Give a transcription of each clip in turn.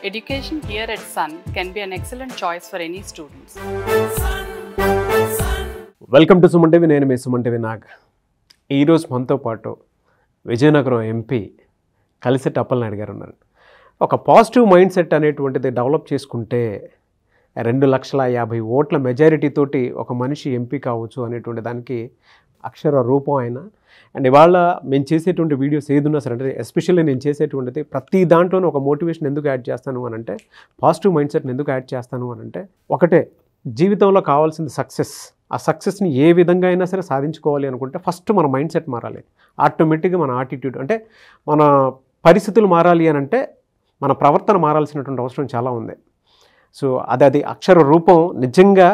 Education here at Sun can be an excellent choice for any students. Welcome to Suman TV. నేను మీ Suman TV Nag. ఈరోజు మనతో పాటు Vizianagaram MP Kalisetti Appalanaidu గారు ఉన్నారు. ఒక పాజిటివ్ మైండ్ సెట్ అనేటువంటిది డెవలప్ చేసుకుంటే 2,50,000 ఓట్ల మెజారిటీ తోటి ఒక మనిషి ఎంపీ కావచ్చు అనేటువంటి దానికి అక్షర రూపం ఆయన. అండ్ ఇవాళ మేము చేసేటువంటి వీడియోస్ ఏదున్నా సరే, అంటే ఎస్పెషల్లీ నేను చేసేటువంటిది ప్రతి దాంట్లోనూ ఒక మోటివేషన్ ఎందుకు యాడ్ చేస్తాను అని అంటే, పాజిటివ్ మైండ్ సెట్ని ఎందుకు యాడ్ చేస్తాను అని అంటే, ఒకటే జీవితంలో కావాల్సింది సక్సెస్. ఆ సక్సెస్ని ఏ విధంగా అయినా సరే సాధించుకోవాలి అనుకుంటే ఫస్ట్ మన మైండ్ సెట్ మారాలి. ఆటోమేటిక్గా మన యాటిట్యూడ్, అంటే మన పరిస్థితులు మారాలి అని అంటే మన ప్రవర్తన మారాల్సినటువంటి అవసరం చాలా ఉంది. సో అది అక్షర రూపం నిజంగా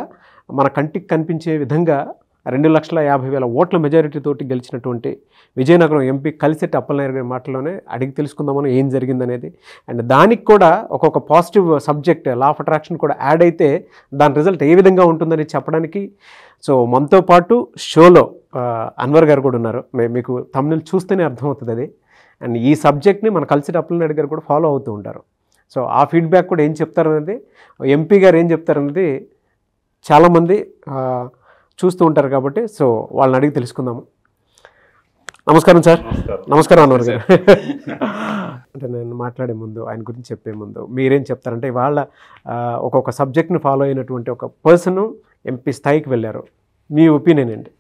మన కంటికి కనిపించే విధంగా 2,50,000 ఓట్ల మెజారిటీతోటి గెలిచినటువంటి విజయనగరం ఎంపీ కలిసెట్టి అప్పలనాయుడు గారి మాటల్లోనే అడిగి తెలుసుకుందామని ఏం జరిగిందనేది. అండ్ దానికి కూడా ఒక్కొక్క positive subject, law of attraction కూడా యాడ్ అయితే దాని రిజల్ట్ ఏ విధంగా ఉంటుందని చెప్పడానికి సో మనతో పాటు షోలో అన్వర్ గారు కూడా ఉన్నారు. మీకు తమిళ చూస్తేనే అర్థమవుతుంది అది. అండ్ ఈ సబ్జెక్ట్ని మన కలిసెట్టి అప్పలనాయుడు గారు కూడా ఫాలో అవుతూ ఉంటారు. సో ఆ ఫీడ్బ్యాక్ కూడా ఏం చెప్తారనేది, ఎంపీ గారు ఏం చెప్తారనేది చాలామంది చూస్తూ ఉంటారు కాబట్టి సో వాళ్ళని అడిగి తెలుసుకుందాము. నమస్కారం సార్. నమస్కారం అన్వర్ గారు. అంటే నేను మాట్లాడే ముందు, ఆయన గురించి చెప్పే ముందు మీరేం చెప్తారంటే, ఇవాళ ఒక్కొక్క సబ్జెక్ట్ని ఫాలో అయినటువంటి ఒక పర్సన్ ఎంపీ స్థాయికి వెళ్ళారు, మీ ఒపీనియన్ ఏంటి?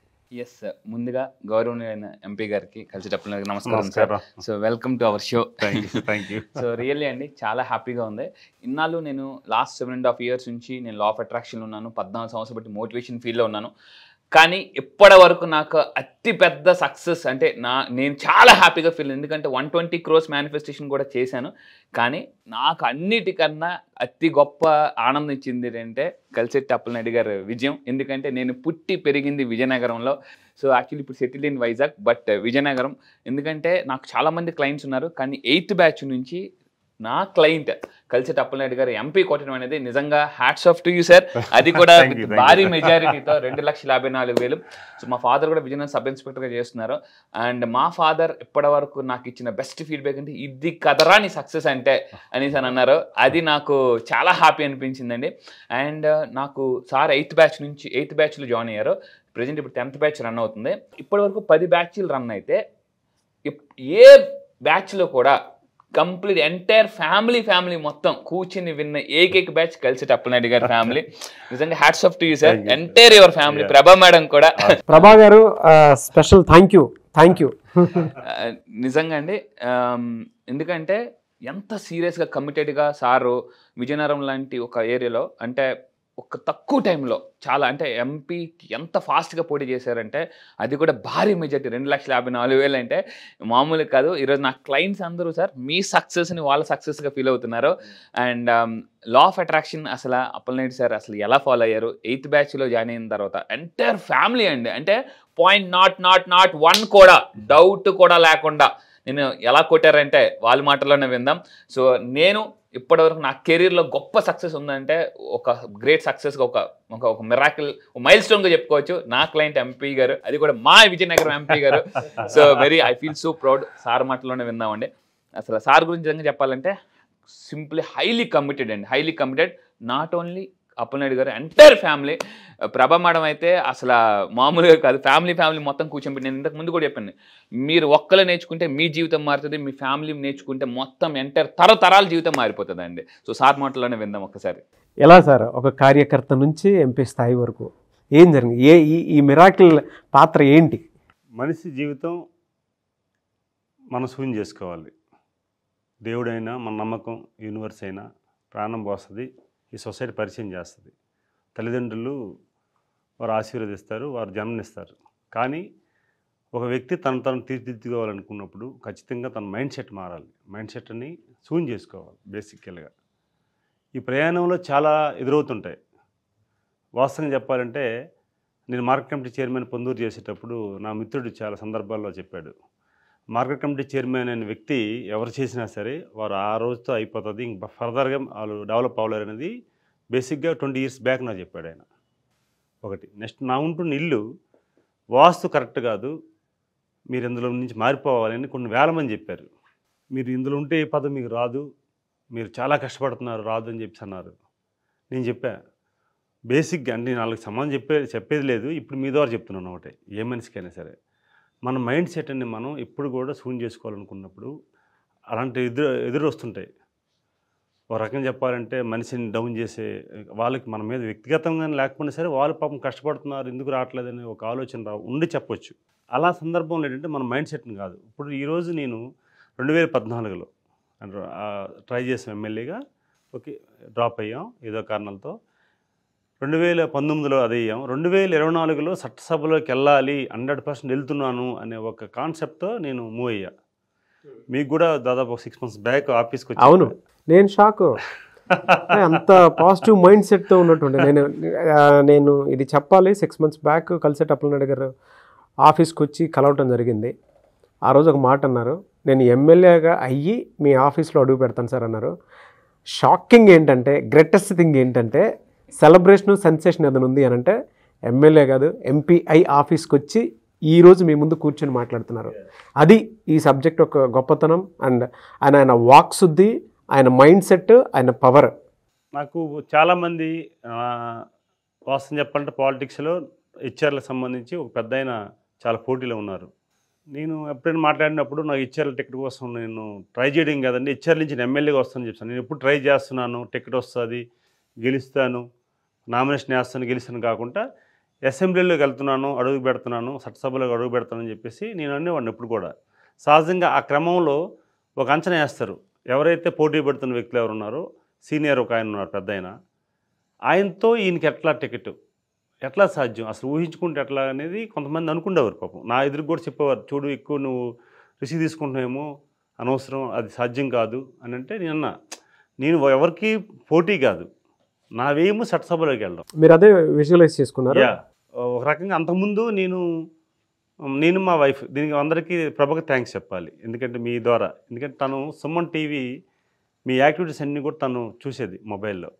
ఎస్ సార్, ముందుగా గౌరవనీయమైన ఎంపీ గారికి కలిసేటప్పుడు నమస్కారం sir. So welcome to our show. Thank you. So really అండి చాలా హ్యాపీగా ఉంది. ఇన్నాళ్ళు నేను లాస్ట్ 7.5 years నుంచి నేను లా ఆఫ్ అట్రాక్షన్లో ఉన్నాను, 14 సంవత్సరాలు బట్టి మోటివేషన్ ఫీల్డ్లో ఉన్నాను. కానీ ఇప్పటి వరకు నాకు అతి పెద్ద సక్సెస్ అంటే నేను చాలా హ్యాపీగా ఫీల్, ఎందుకంటే 120 crores మేనిఫెస్టేషన్ కూడా చేశాను. కానీ నాకు అన్నిటికన్నా అతి గొప్ప ఆనందం ఇచ్చింది ఏంటంటే కలిసెట్టి అప్పలనాయుడు గారి విజయం. ఎందుకంటే నేను పుట్టి పెరిగింది విజయనగరంలో. సో యాక్చువల్లీ ఇప్పుడు settle in Vizag, but Vizianagaram. ఎందుకంటే నాకు చాలామంది క్లయింట్స్ ఉన్నారు, కానీ 8th batch నుంచి నా క్లయింట్ కలిసెట్టి అప్పలనాయుడు గారు ఎంపీ కొట్టడం అనేది నిజంగా hats off to you sir. అది కూడా భారీ మెజారిటీతో 2,54,000. సో మా ఫాదర్ కూడా విజయనగరం సబ్ ఇన్స్పెక్టర్గా చేస్తున్నారు. అండ్ మా ఫాదర్ ఇప్పటి వరకు నాకు ఇచ్చిన బెస్ట్ ఫీడ్బ్యాక్ అంటే, ఇది కదరా నీ సక్సెస్ అంటే అనేసి అని అన్నారు. అది నాకు చాలా హ్యాపీ అనిపించిందండి. అండ్ నాకు సార్ 8th batchలో జాయిన్ అయ్యారు. ప్రజెంట్ ఇప్పుడు 10th batch రన్ అవుతుంది. ఇప్పటి వరకు 10 batchలు రన్ అయితే ఏ బ్యాచ్లో కూడా కంప్లీట్ ఎంటైర్ ఫ్యామిలీ మొత్తం కూర్చుని విన్న ఏకైక బ్యాచ్ కలిసెట్టి అప్పలనాయుడు గారి ఫ్యామిలీ. నిజంగా hats off to you sir, entire your family. ప్రభా మేడం కూడా, ప్రభా గారు స్పెషల్ థ్యాంక్ యూ. నిజంగా అండి. ఎందుకంటే ఎంత సీరియస్గా కమిటెడ్గా సారు విజయనగరం లాంటి ఒక ఏరియాలో, అంటే ఒక తక్కువ టైంలో చాలా, అంటే ఎంపీకి ఎంత ఫాస్ట్గా పోటీ చేశారంటే, అది కూడా భారీ మెజార్టీ 2,54,000 అంటే మామూలు కాదు. ఈరోజు నా క్లయింట్స్ అందరూ సార్ మీ సక్సెస్ని వాళ్ళ సక్సెస్గా ఫీల్ అవుతున్నారు. అండ్ లా ఆఫ్ అట్రాక్షన్ అసలు అప్పలనాయుడు సార్ అసలు ఎలా ఫాలో అయ్యారు, 8th batchలో జాయిన్ అయిన తర్వాత ఎంటైర్ ఫ్యామిలీ అండి, అంటే .1 కూడా డౌట్ కూడా లేకుండా నేను ఎలా కొట్టారంటే వాళ్ళ మాటల్లోనే విందాం. సో నేను ఇప్పటివరకు నా కెరీర్లో గొప్ప సక్సెస్ ఉందంటే, ఒక గ్రేట్ సక్సెస్గా ఒక మిరాకిల్ మైల్ స్టోన్గా చెప్పుకోవచ్చు నా క్లయింట్ ఎంపీ గారు, అది కూడా మా విజయనగరం ఎంపీ గారు. So I feel so proud. Sir మాటల్లోనే విందామండి. అసలు సార్ గురించి నిజంగా చెప్పాలంటే simply highly committed. Not only Appalanaidu గారు, ఎంటైర్ ఫ్యామిలీ. ప్రభా మేడం అయితే అసలు మామూలుగా కాదు, ఫ్యామిలీ మొత్తం కూర్చొని, నేను ఇంతకు ముందు కూడా చెప్పాను, మీరు ఒక్కరు నేర్చుకుంటే మీ జీవితం మారుతుంది, మీ ఫ్యామిలీ నేర్చుకుంటే మొత్తం ఎంటైర్ తరతరాల జీవితం మారిపోతుంది అండి. సో సార్ మాటల్లోనే విందాం ఒకసారి. ఎలా సార్ ఒక కార్యకర్త నుంచి ఎంపీ స్థాయి వరకు ఏం జరిగింది, ఈ మిరాకిల్ పాత్ర ఏంటి? మనిషి జీవితం మనం శూన్యం చేసుకోవాలి. దేవుడైనా, మన నమ్మకం, యూనివర్స్ అయినా ప్రాణం పోస్తుంది, ఈ సొసైటీ పరిచయం చేస్తుంది. తల్లిదండ్రులు వారు ఆశీర్వదిస్తారు, వారు జన్మనిస్తారు. కానీ ఒక వ్యక్తి తను తీర్చిదిద్దుకోవాలనుకున్నప్పుడు ఖచ్చితంగా తన మైండ్ సెట్ మారాలి. మైండ్ సెట్ని శూన్యం చేసుకోవాలి. బేసికల్గా ఈ ప్రయాణంలో చాలా ఎదురవుతుంటాయి. వాస్తవంగా చెప్పాలంటే, నేను మార్కెట్ కమిటీ చైర్మన్ పొందూరు చేసేటప్పుడు నా మిత్రుడు చాలా సందర్భాల్లో చెప్పాడు, మార్కెట్ కమిటీ చైర్మన్ అనే వ్యక్తి ఎవరు చేసినా సరే వారు ఆ రోజుతో అయిపోతుంది, ఇంకా ఫర్దర్గా వాళ్ళు డెవలప్ అవ్వలేరు అనేది బేసిక్గా 20 years బ్యాక్ నాకు చెప్పాడు ఆయన. ఒకటి. నెక్స్ట్, నా ఉంటున్న ఇల్లు వాస్తు కరెక్ట్ కాదు, మీరు ఇందులో నుంచి మారిపోవాలని కొన్ని వేల మంది చెప్పారు. మీరు ఇందులో ఉంటే ఏ పదవి మీకు రాదు, మీరు చాలా కష్టపడుతున్నారు రాదు అని చెప్పి అన్నారు. నేను చెప్పా బేసిక్గా అంటే నేను వాళ్ళకి సంబంధం చెప్పేది లేదు, ఇప్పుడు మీ ద్వారా చెప్తున్నాను ఒకటే, ఏ మనిషికైనా సరే మన మైండ్ సెట్ అని మనం ఎప్పుడు కూడా శూన్యం చేసుకోవాలనుకున్నప్పుడు అలాంటి ఎదురు వస్తుంటాయి. ఒక రకంగా చెప్పాలంటే మనిషిని డౌన్ చేసే వాళ్ళకి మన మీద వ్యక్తిగతంగా లేకపోయినా సరే వాళ్ళు పాపం కష్టపడుతున్నారు ఎందుకు రావట్లేదని ఒక ఆలోచన ఉండి చెప్పొచ్చు. అలా సందర్భంలో ఏంటంటే మన మైండ్ సెట్ని కాదు. ఇప్పుడు ఈరోజు నేను 2014లో ట్రై చేసాం ఎమ్మెల్యేగా, ఓకే డ్రాప్ అయ్యాం ఏదో కారణాలతో. 2019లో అది అయ్యాం. 2024లో చట్టసభలోకి వెళ్ళాలి 100% వెళ్తున్నాను అనే ఒక కాన్సెప్ట్తో నేను మూవ్ అయ్యా. మీకు కూడా దాదాపు 6 months బ్యాక్ ఆఫీస్కి వచ్చి. అవును, నేను షాక్. అంత పాజిటివ్ మైండ్ సెట్తో ఉన్నట్టుండే. నేను ఇది చెప్పాలి, 6 months బ్యాక్ కలిసేట అప్పలనాయుడు గారు ఆఫీస్కి వచ్చి కలవటం జరిగింది. ఆ రోజు ఒక మాట అన్నారు, నేను ఎమ్మెల్యేగా అయ్యి మీ ఆఫీస్లో అడుగు పెడతాను సార్ అన్నారు. షాకింగ్ ఏంటంటే, గ్రేటెస్ట్ థింగ్ ఏంటంటే, సెలబ్రేషను సెన్సేషన్ ఏదైనా ఉంది అని అంటే ఎమ్మెల్యే కాదు ఎంపీఐ ఆఫీస్కి వచ్చి ఈరోజు మీ ముందు కూర్చొని మాట్లాడుతున్నారు. అది ఈ సబ్జెక్ట్ ఒక గొప్పతనం. అండ్ ఆయన వాక్ శుద్ధి, ఆయన మైండ్ సెట్, ఆయన పవర్. నాకు చాలామంది వాస్తవం చెప్పాలంటే పాలిటిక్స్లో హెచ్ఆర్లకు సంబంధించి ఒక పెద్ద ఆయన చాలా పోటీలో ఉన్నారు. నేను ఎప్పుడైనా మాట్లాడినప్పుడు నాకు హెచ్ఆర్ల టికెట్ కోసం నేను ట్రై చేయడం కాదండి, హెచ్ఆర్ నుంచి నేను ఎమ్మెల్యేగా వస్తానని చెప్తాను. నేను ఎప్పుడు ట్రై చేస్తున్నాను, టికెట్ వస్తుంది, గెలుస్తాను, నామినేషన్ వేస్తాను, గెలుస్తాను కాకుండా అసెంబ్లీలోకి వెళ్తున్నాను, అడుగు పెడుతున్నాను, చట్టసభలోకి అడుగు పెడతానని చెప్పేసి నేను అనేవాడిని. ఎప్పుడు కూడా సహజంగా ఆ క్రమంలో ఒక అంచనా వేస్తారు. ఎవరైతే పోటీ పడుతున్న వ్యక్తులు ఎవరు ఉన్నారో, సీనియర్ ఒక ఆయన ఉన్నారు పెద్ద ఆయన, ఆయనతో ఈయనకి ఎట్లా టికెట్, ఎట్లా సాధ్యం, అసలు ఊహించుకుంటే ఎట్లా అనేది కొంతమంది అనుకునేవారు. పాపం నా ఎదురు కూడా చెప్పేవారు, చూడు ఎక్కువ నువ్వు రిసీవ్ తీసుకుంటున్నావేమో, అనవసరం, అది సాధ్యం కాదు అని. అంటే నేను ఎవరికి పోటీ కాదు, నా వేము చట్టసభలోకి వెళ్ళడం. మీరు అదే విజువలైజ్ చేసుకున్నారు. ఒక రకంగా అంతకుముందు నేను మా వైఫ్, దీనికి అందరికీ ప్రభకు థ్యాంక్స్ చెప్పాలి, ఎందుకంటే మీ ద్వారా. ఎందుకంటే తను సుమన్ టీవీ మీ యాక్టివిటీస్ అన్నీ కూడా తను చూసేది మొబైల్లో.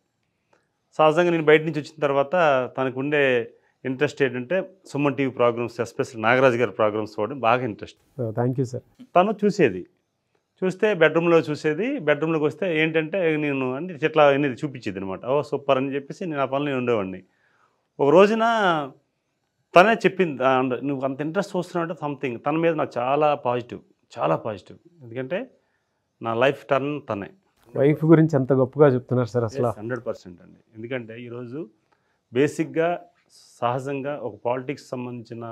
సహజంగా నేను బయట నుంచి వచ్చిన తర్వాత తనకు ఉండే ఇంట్రెస్ట్ ఏంటంటే Suman TV programs, special Nagaraju గారి ప్రోగ్రామ్స్ చూడడం బాగా ఇంట్రెస్ట్. Thank you sir. తను చూస్తే బెడ్రూమ్లో చూసేది. బెడ్రూమ్లోకి వస్తే ఏంటంటే నేను అంటే ఇట్లా అనేది చూపించేది అనమాట. ఓ సూపర్ అని చెప్పేసి నేను ఆ పనులు నేను ఉండేవాడిని. ఒక రోజున తనే చెప్పింది, నువ్వు అంత ఇంట్రెస్ట్ చూస్తున్నావు అంటే సంథింగ్. తన మీద నాకు చాలా పాజిటివ్. ఎందుకంటే నా లైఫ్ టర్న్ తనే. వైఫ్ గురించి ఎంత గొప్పగా చెప్తున్నారు సార్ అసలు. 100% అండి. ఎందుకంటే ఈరోజు బేసిక్గా సహజంగా ఒక పాలిటిక్స్ సంబంధించిన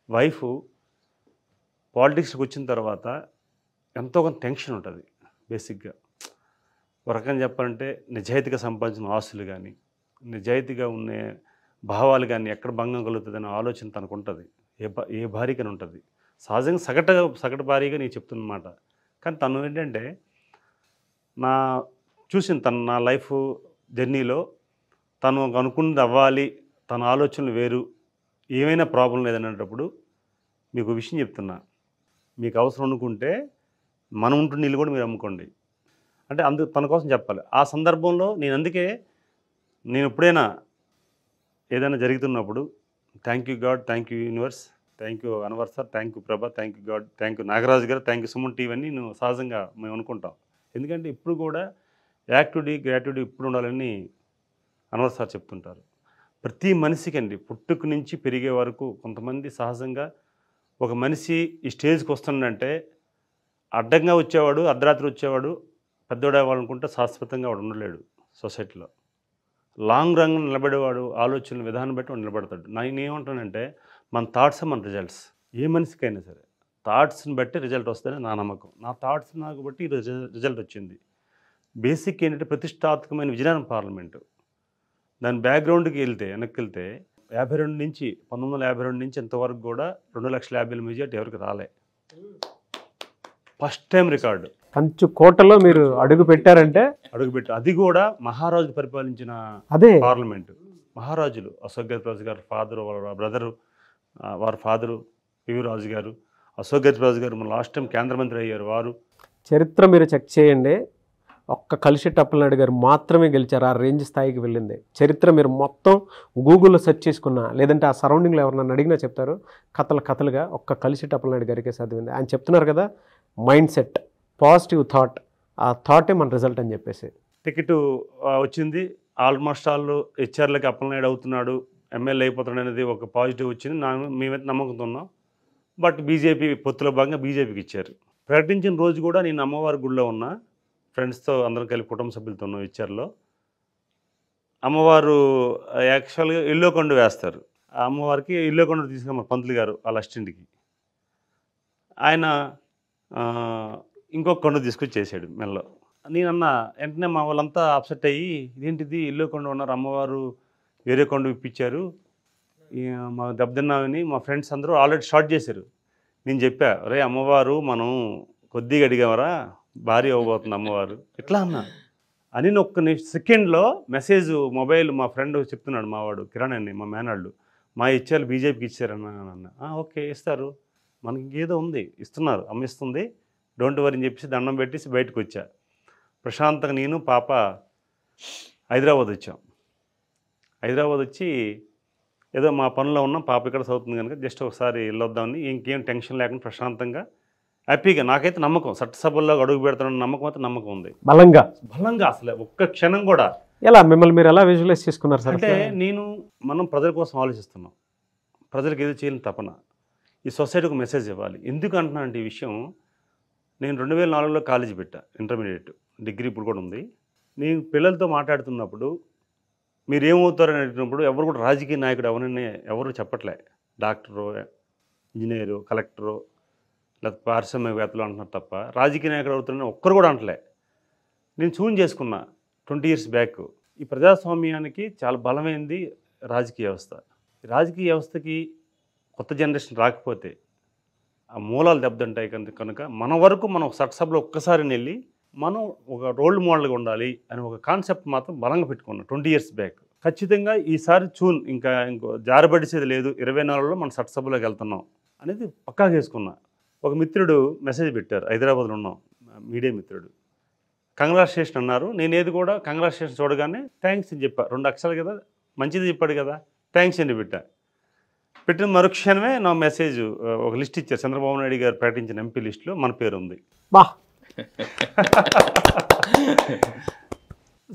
వైఫ్ పాలిటిక్స్కి వచ్చిన తర్వాత ఎంతో కొంత టెన్షన్ ఉంటుంది. బేసిక్గా ఒక రకంగా చెప్పాలంటే నిజాయితీగా సంపాదించిన ఆస్తులు కానీ, నిజాయితీగా ఉండే భావాలు కానీ ఎక్కడ భంగం కలుగుతుందనే ఆలోచన తనకు ఉంటుంది. ఏ భార్యకని ఉంటుంది. సహజంగా సగటు భార్యగా నేను చెప్తున్నమాట. కానీ తను ఏంటంటే నా లైఫ్ జర్నీలో తను అనుకున్నది అవ్వాలి, తన ఆలోచనలు వేరు, ఏమైనా ప్రాబ్లం లేదనేటప్పుడు మీకు విషయం చెప్తున్నా, మీకు అవసరం అనుకుంటే మనం ఉంటున్న ఇల్లు కూడా మీరు అమ్ముకోండి అంటే తన కోసం చెప్పాలి. ఆ సందర్భంలో అందుకే నేను ఎప్పుడైనా ఏదైనా జరుగుతున్నప్పుడు thank you God, thank you universe, thank you Anwar sir, thank you Prabha, thank you God, thank you Nagaraju garu, thank you Suman TV అని నేను సహజంగా మేము అనుకుంటాం. ఎందుకంటే ఇప్పుడు కూడా యాక్టివిటీ గ్రాట్యుటీ ఇప్పుడు ఉండాలని అన్వర్ సార్ చెప్తుంటారు. ప్రతి మనిషికి అండి పుట్టుక నుంచి పెరిగే వరకు కొంతమంది సహజంగా ఒక మనిషి ఈ స్టేజ్కి వస్తుందంటే అడ్డంగా వచ్చేవాడు, అర్ధరాత్రి వచ్చేవాడు, పెద్దవాడేవాళ్ళనుకుంటే శాశ్వతంగా వాడు ఉండలేడు సొసైటీలో. లాంగ్ రన్ నిలబడేవాడు ఆలోచనల విధానం బట్టి వాడు నిలబడతాడు. నేనేమంటానంటే మన థాట్స్ మన రిజల్ట్స్. ఏ మనిషికైనా సరే థాట్స్ని బట్టి రిజల్ట్ వస్తుందని నా నమ్మకం. నా థాట్స్ నాకు బట్టి రిజల్ట్ వచ్చింది. బేసిక్ ఏంటంటే ప్రతిష్టాత్మకమైన విజయనగరం పార్లమెంటు. దాని బ్యాక్గ్రౌండ్కి వెనక్కి వెళ్తే 1952 నుంచి ఇంతవరకు కూడా 2,50,000 మెజార్టీ ఎవరికి రాలే. First time record. కంచు కోటలో మీరు అడుగు పెట్టారంటే అది కూడా మహారాజు పరిపాలించిన పార్లమెంటు. మహారాజులు అశోక్ గజపతిరాజు గారు ఫాదరు, వాళ్ళ బ్రదరు, వారి ఫాదరు పివి రాజు గారు, అశోక్ గజపతిరాజు గారు మన లాస్ట్ టైం కేంద్ర మంత్రి అయ్యారు. వారు చరిత్ర మీరు చెక్ చేయండి. ఒక్క కలిశెట్టి అప్పలనాయుడు గారు మాత్రమే గెలిచారు. ఆ రేంజ్ స్థాయికి వెళ్ళింది చరిత్ర. మీరు మొత్తం గూగుల్లో సెర్చ్ చేసుకున్నా, లేదంటే ఆ సరౌండింగ్లో ఎవరన్నా అడిగినా చెప్తారు. కథలుగా ఒక్క కలిశెట్టి అప్పలనాయుడు గారికే చదివింది. ఆయన చెప్తున్నారు కదా, మైండ్ సెట్, పాజిటివ్ థాట్, ఆ థాటే మన రిజల్ట్ అని చెప్పేసి. టికెట్ వచ్చింది, ఆల్మోస్ట్ ఆల్ హెచ్ఆర్లకి అప్లైడ్ అవుతున్నాడు, ఎమ్మెల్యే అయిపోతాడు అనేది ఒక పాజిటివ్ వచ్చింది. మేమైతే నమ్మకంతో ఉన్నాం. బట్ బీజేపీ పొత్తులో భాగంగా బీజేపీకి ఇచ్చారు. ప్రకటించిన రోజు కూడా నేను అమ్మవారి గుడిలో ఉన్నా, ఫ్రెండ్స్తో అందరం కలిసి కుటుంబ సభ్యులతో ఉన్నాం హెచ్ఆర్లో. అమ్మవారు యాక్చువల్గా ఎల్లో కొండ వేస్తారు. ఆ అమ్మవారికి ఎల్లో కొండ తీసుకున్నాం పంతులు గారు వాళ్ళ అసిస్టెంట్కి. ఆయన ఇంకొక కొండ తీసుకొచ్చి చేశాడు మెల్లో. నేనన్నా వెంటనే మా వాళ్ళంతా అప్సెట్ అయ్యి, ఇదేంటిది ఎల్లో కొండ ఉన్నారు, అమ్మవారు వేరే కొండ ఇప్పించారు, మా దెబ్బతిన్నామని మా ఫ్రెండ్స్ అందరూ ఆల్రెడీ స్టార్ట్ చేశారు. నేను చెప్పా, రే అమ్మవారు మనం కొద్దిగా అడిగామరా, భారీ అవ్వబోతుంది అమ్మవారు ఇట్లా అన్నా అని. ఒక్క సెకండ్లో మెసేజ్ మొబైల్ మా ఫ్రెండ్ చెప్తున్నాడు, మావాడు కిరణ్ అని, మా మేనాళ్ళు, మా ఇచ్చారు బీజేపీకి ఇచ్చారన్న అన్న. ఓకే ఇస్తారు, మనకి ఏదో ఉంది, ఇస్తున్నారు, అమ్మ ఇస్తుంది, డోంట్ వరీ అని చెప్పేసి దండం పెట్టేసి బయటకు వచ్చా. ప్రశాంతంగా నేను పాప హైదరాబాద్ వచ్చాం. హైదరాబాద్ వచ్చి ఏదో మా పనిలో ఉన్నాం, పాప ఇక్కడ చదువుతుంది కనుక జస్ట్ ఒకసారి వెళ్ళొద్దామని, ఇంకేం టెన్షన్ లేకుండా ప్రశాంతంగా హ్యాపీగా. నాకైతే నమ్మకం, చట్టసభల్లో అడుగు పెడతానన్న నమ్మకం అయితే నమ్మకం ఉంది, బలంగా అసలు ఒక్క క్షణం కూడా. ఎలా మిమ్మల్ని మీరు ఎలా విజువలైజ్ చేసుకున్నారు సార్? అంటే మనం ప్రజల కోసం ఆలోచిస్తున్నాం, ప్రజలకు ఏదో చేయాలని తపన, ఈ సొసైటీకి మెసేజ్ ఇవ్వాలి. ఎందుకు అంటున్నాను అంటే ఈ విషయం, నేను 2004లో కాలేజీ పెట్టా, ఇంటర్మీడియట్, డిగ్రీ ఇప్పుడు కూడా ఉంది. నేను పిల్లలతో మాట్లాడుతున్నప్పుడు మీరు ఏమవుతారని అడిగినప్పుడు ఎవరు కూడా రాజకీయ నాయకుడు ఎవరు చెప్పట్లే, డాక్టరు, ఇంజనీరు, కలెక్టరు, లేకపోతే పారిశ్రామికవేత్తలు అంటున్నారు తప్ప రాజకీయ నాయకుడు అవుతారని ఒక్కరు కూడా అంటలే. నేను చూన్ చేసుకున్నా 20 years బ్యాక్. ఈ ప్రజాస్వామ్యానికి చాలా బలమైంది రాజకీయ వ్యవస్థ. రాజకీయ వ్యవస్థకి కొత్త జనరేషన్ రాకపోతే ఆ మూలాలు దెబ్బతింటాయి కనుక మన వరకు మనం చట్టసభలో ఒక్కసారి వెళ్ళి మనం ఒక రోల్ మోడల్గా ఉండాలి అని ఒక కాన్సెప్ట్ మాత్రం బలంగా పెట్టుకున్నాం 20 years బ్యాక్. ఖచ్చితంగా ఈసారి ఇంకో జారబడిసేది లేదు, 24లో మన చట్టసభలోకి వెళ్తున్నాం అనేది పక్కా చేసుకున్నా. ఒక మిత్రుడు మెసేజ్ పెట్టారు, హైదరాబాద్లో ఉన్నాం, మీడియా మిత్రుడు, కంగ్రాచులేషన్ అన్నారు. నేనేది కూడా కంగ్రాచులేషన్ చూడగానే థ్యాంక్స్ అని చెప్పా, 2 అక్షరాలు కదా, మంచిది చెప్పాడు కదా, థ్యాంక్స్ అని పెట్టిన మరుక్షణమే నా మెసేజ్ ఒక లిస్ట్ ఇచ్చారు, చంద్రబాబు నాయుడు గారు ప్రకటించిన ఎంపీ లిస్టులో మన పేరు ఉంది.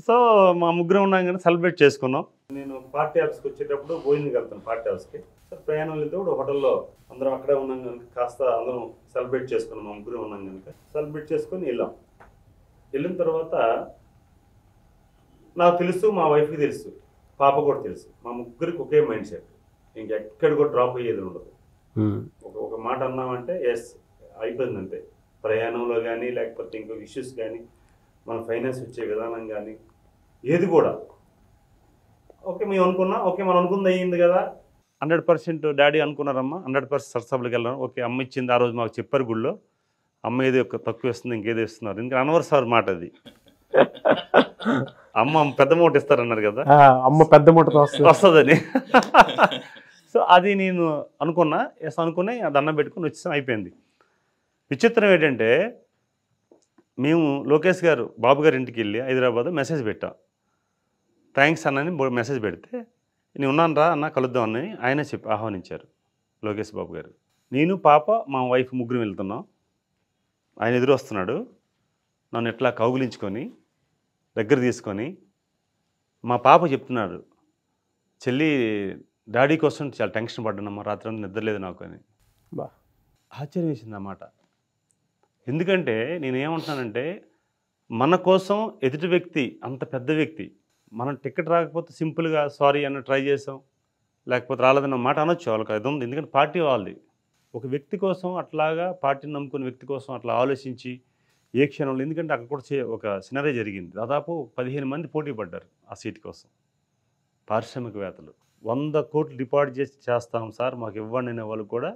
సో మా ముగ్గురం ఉన్నాం కానీ సెలబ్రేట్ చేసుకున్నాం. నేను పార్టీ ఆఫీస్కి వచ్చేటప్పుడు భోజనంకి వెళ్తాను, పార్టీ ఆఫీస్కి. ప్రయాణం వెళ్తే హోటల్లో అందరం అక్కడే ఉన్నాం కనుక కాస్త అందరం సెలబ్రేట్ చేసుకున్నాం, మా ముగ్గురం ఉన్నాం కనుక సెలబ్రేట్ చేసుకొని వెళ్ళిన తర్వాత నాకు తెలుసు, మా వైఫ్కి తెలుసు, పాప కూడా తెలుసు, మా ముగ్గురికి ఒకే మైండ్ సెట్, ఇంకెక్కడ కూడా డ్రాప్ అయ్యేది ఉండదు. ఒక మాట అన్నామంటే ఎస్ అయిపోయింది అంతే. ప్రయాణంలో కానీ లేకపోతే ఇంకో ఇష్యూస్ కానీ మన ఫైనాన్స్ వచ్చే విధానం కానీ ఏది కూడా ఓకే మేము అనుకున్నాం, ఓకే మనం అనుకుంది అయ్యింది కదా, 100% డాడీ అనుకున్నారమ్మా, 100% సరసభలకు వెళ్ళాం. ఓకే అమ్మ ఇచ్చింది, ఆ రోజు మాకు చెప్పారు గుళ్ళో, అమ్మ ఏదో తక్కువ ఇస్తుంది ఇంకేదో ఇస్తున్నారు, ఇంకా అనవసర మాట అది. అమ్మ పెద్ద మూట ఇస్తారన్నారు కదా, అమ్మ పెద్ద మూట వస్తుందని. సో అది నేను అనుకుని దండం పెట్టుకుని వచ్చేసాం, అయిపోయింది. విచిత్రం ఏంటంటే మేము లోకేష్ గారు బాబు గారి ఇంటికి వెళ్ళి హైదరాబాద్ మెసేజ్ పెట్టాం, థ్యాంక్స్ అన్నని మెసేజ్ పెడితే, నేను ఉన్నాను రా అన్న కలుద్దాం అని ఆయనే ఆహ్వానించారు లోకేష్ బాబు గారు. నేను పాప మా వైఫ్ ముగ్గురు వెళ్తున్నాం, ఆయన ఎదురు వస్తున్నాడు, నన్ను ఎట్లా కౌగిలించుకొని దగ్గర తీసుకొని మా పాప చెప్తున్నాడు, చెల్లి డాడీ కోసం చాలా టెన్షన్ పడ్డానమ్మా, రాత్రి అంతా నిద్రలేదు నాకు అని. ఆశ్చర్యం వేసింది అన్నమాట. ఎందుకంటే నేనేమంటున్నానంటే మన కోసం ఎదుటి వ్యక్తి అంత పెద్ద వ్యక్తి, మనం టికెట్ రాకపోతే సింపుల్గా సారీ అన్న ట్రై చేసాం, లేకపోతే రాలేదన్న మాట అనొచ్చు, వాళ్ళకి అది ఉంది, ఎందుకంటే పార్టీ వాళ్ళది. ఒక వ్యక్తి కోసం అట్లాగా, పార్టీని నమ్ముకున్న వ్యక్తి కోసం అట్లా ఆలోచించి ఏ క్షణంలో, ఎందుకంటే అక్కడ కూడా ఒక సినారీ జరిగింది, దాదాపు 15 మంది పోటీ పడ్డారు ఆ సీట్ కోసం, పారిశ్రామికవేత్తలు. 100 కోట్లు డిపాజిట్ చేస్తాం సార్ మాకు ఇవ్వండి అనే వాళ్ళు కూడా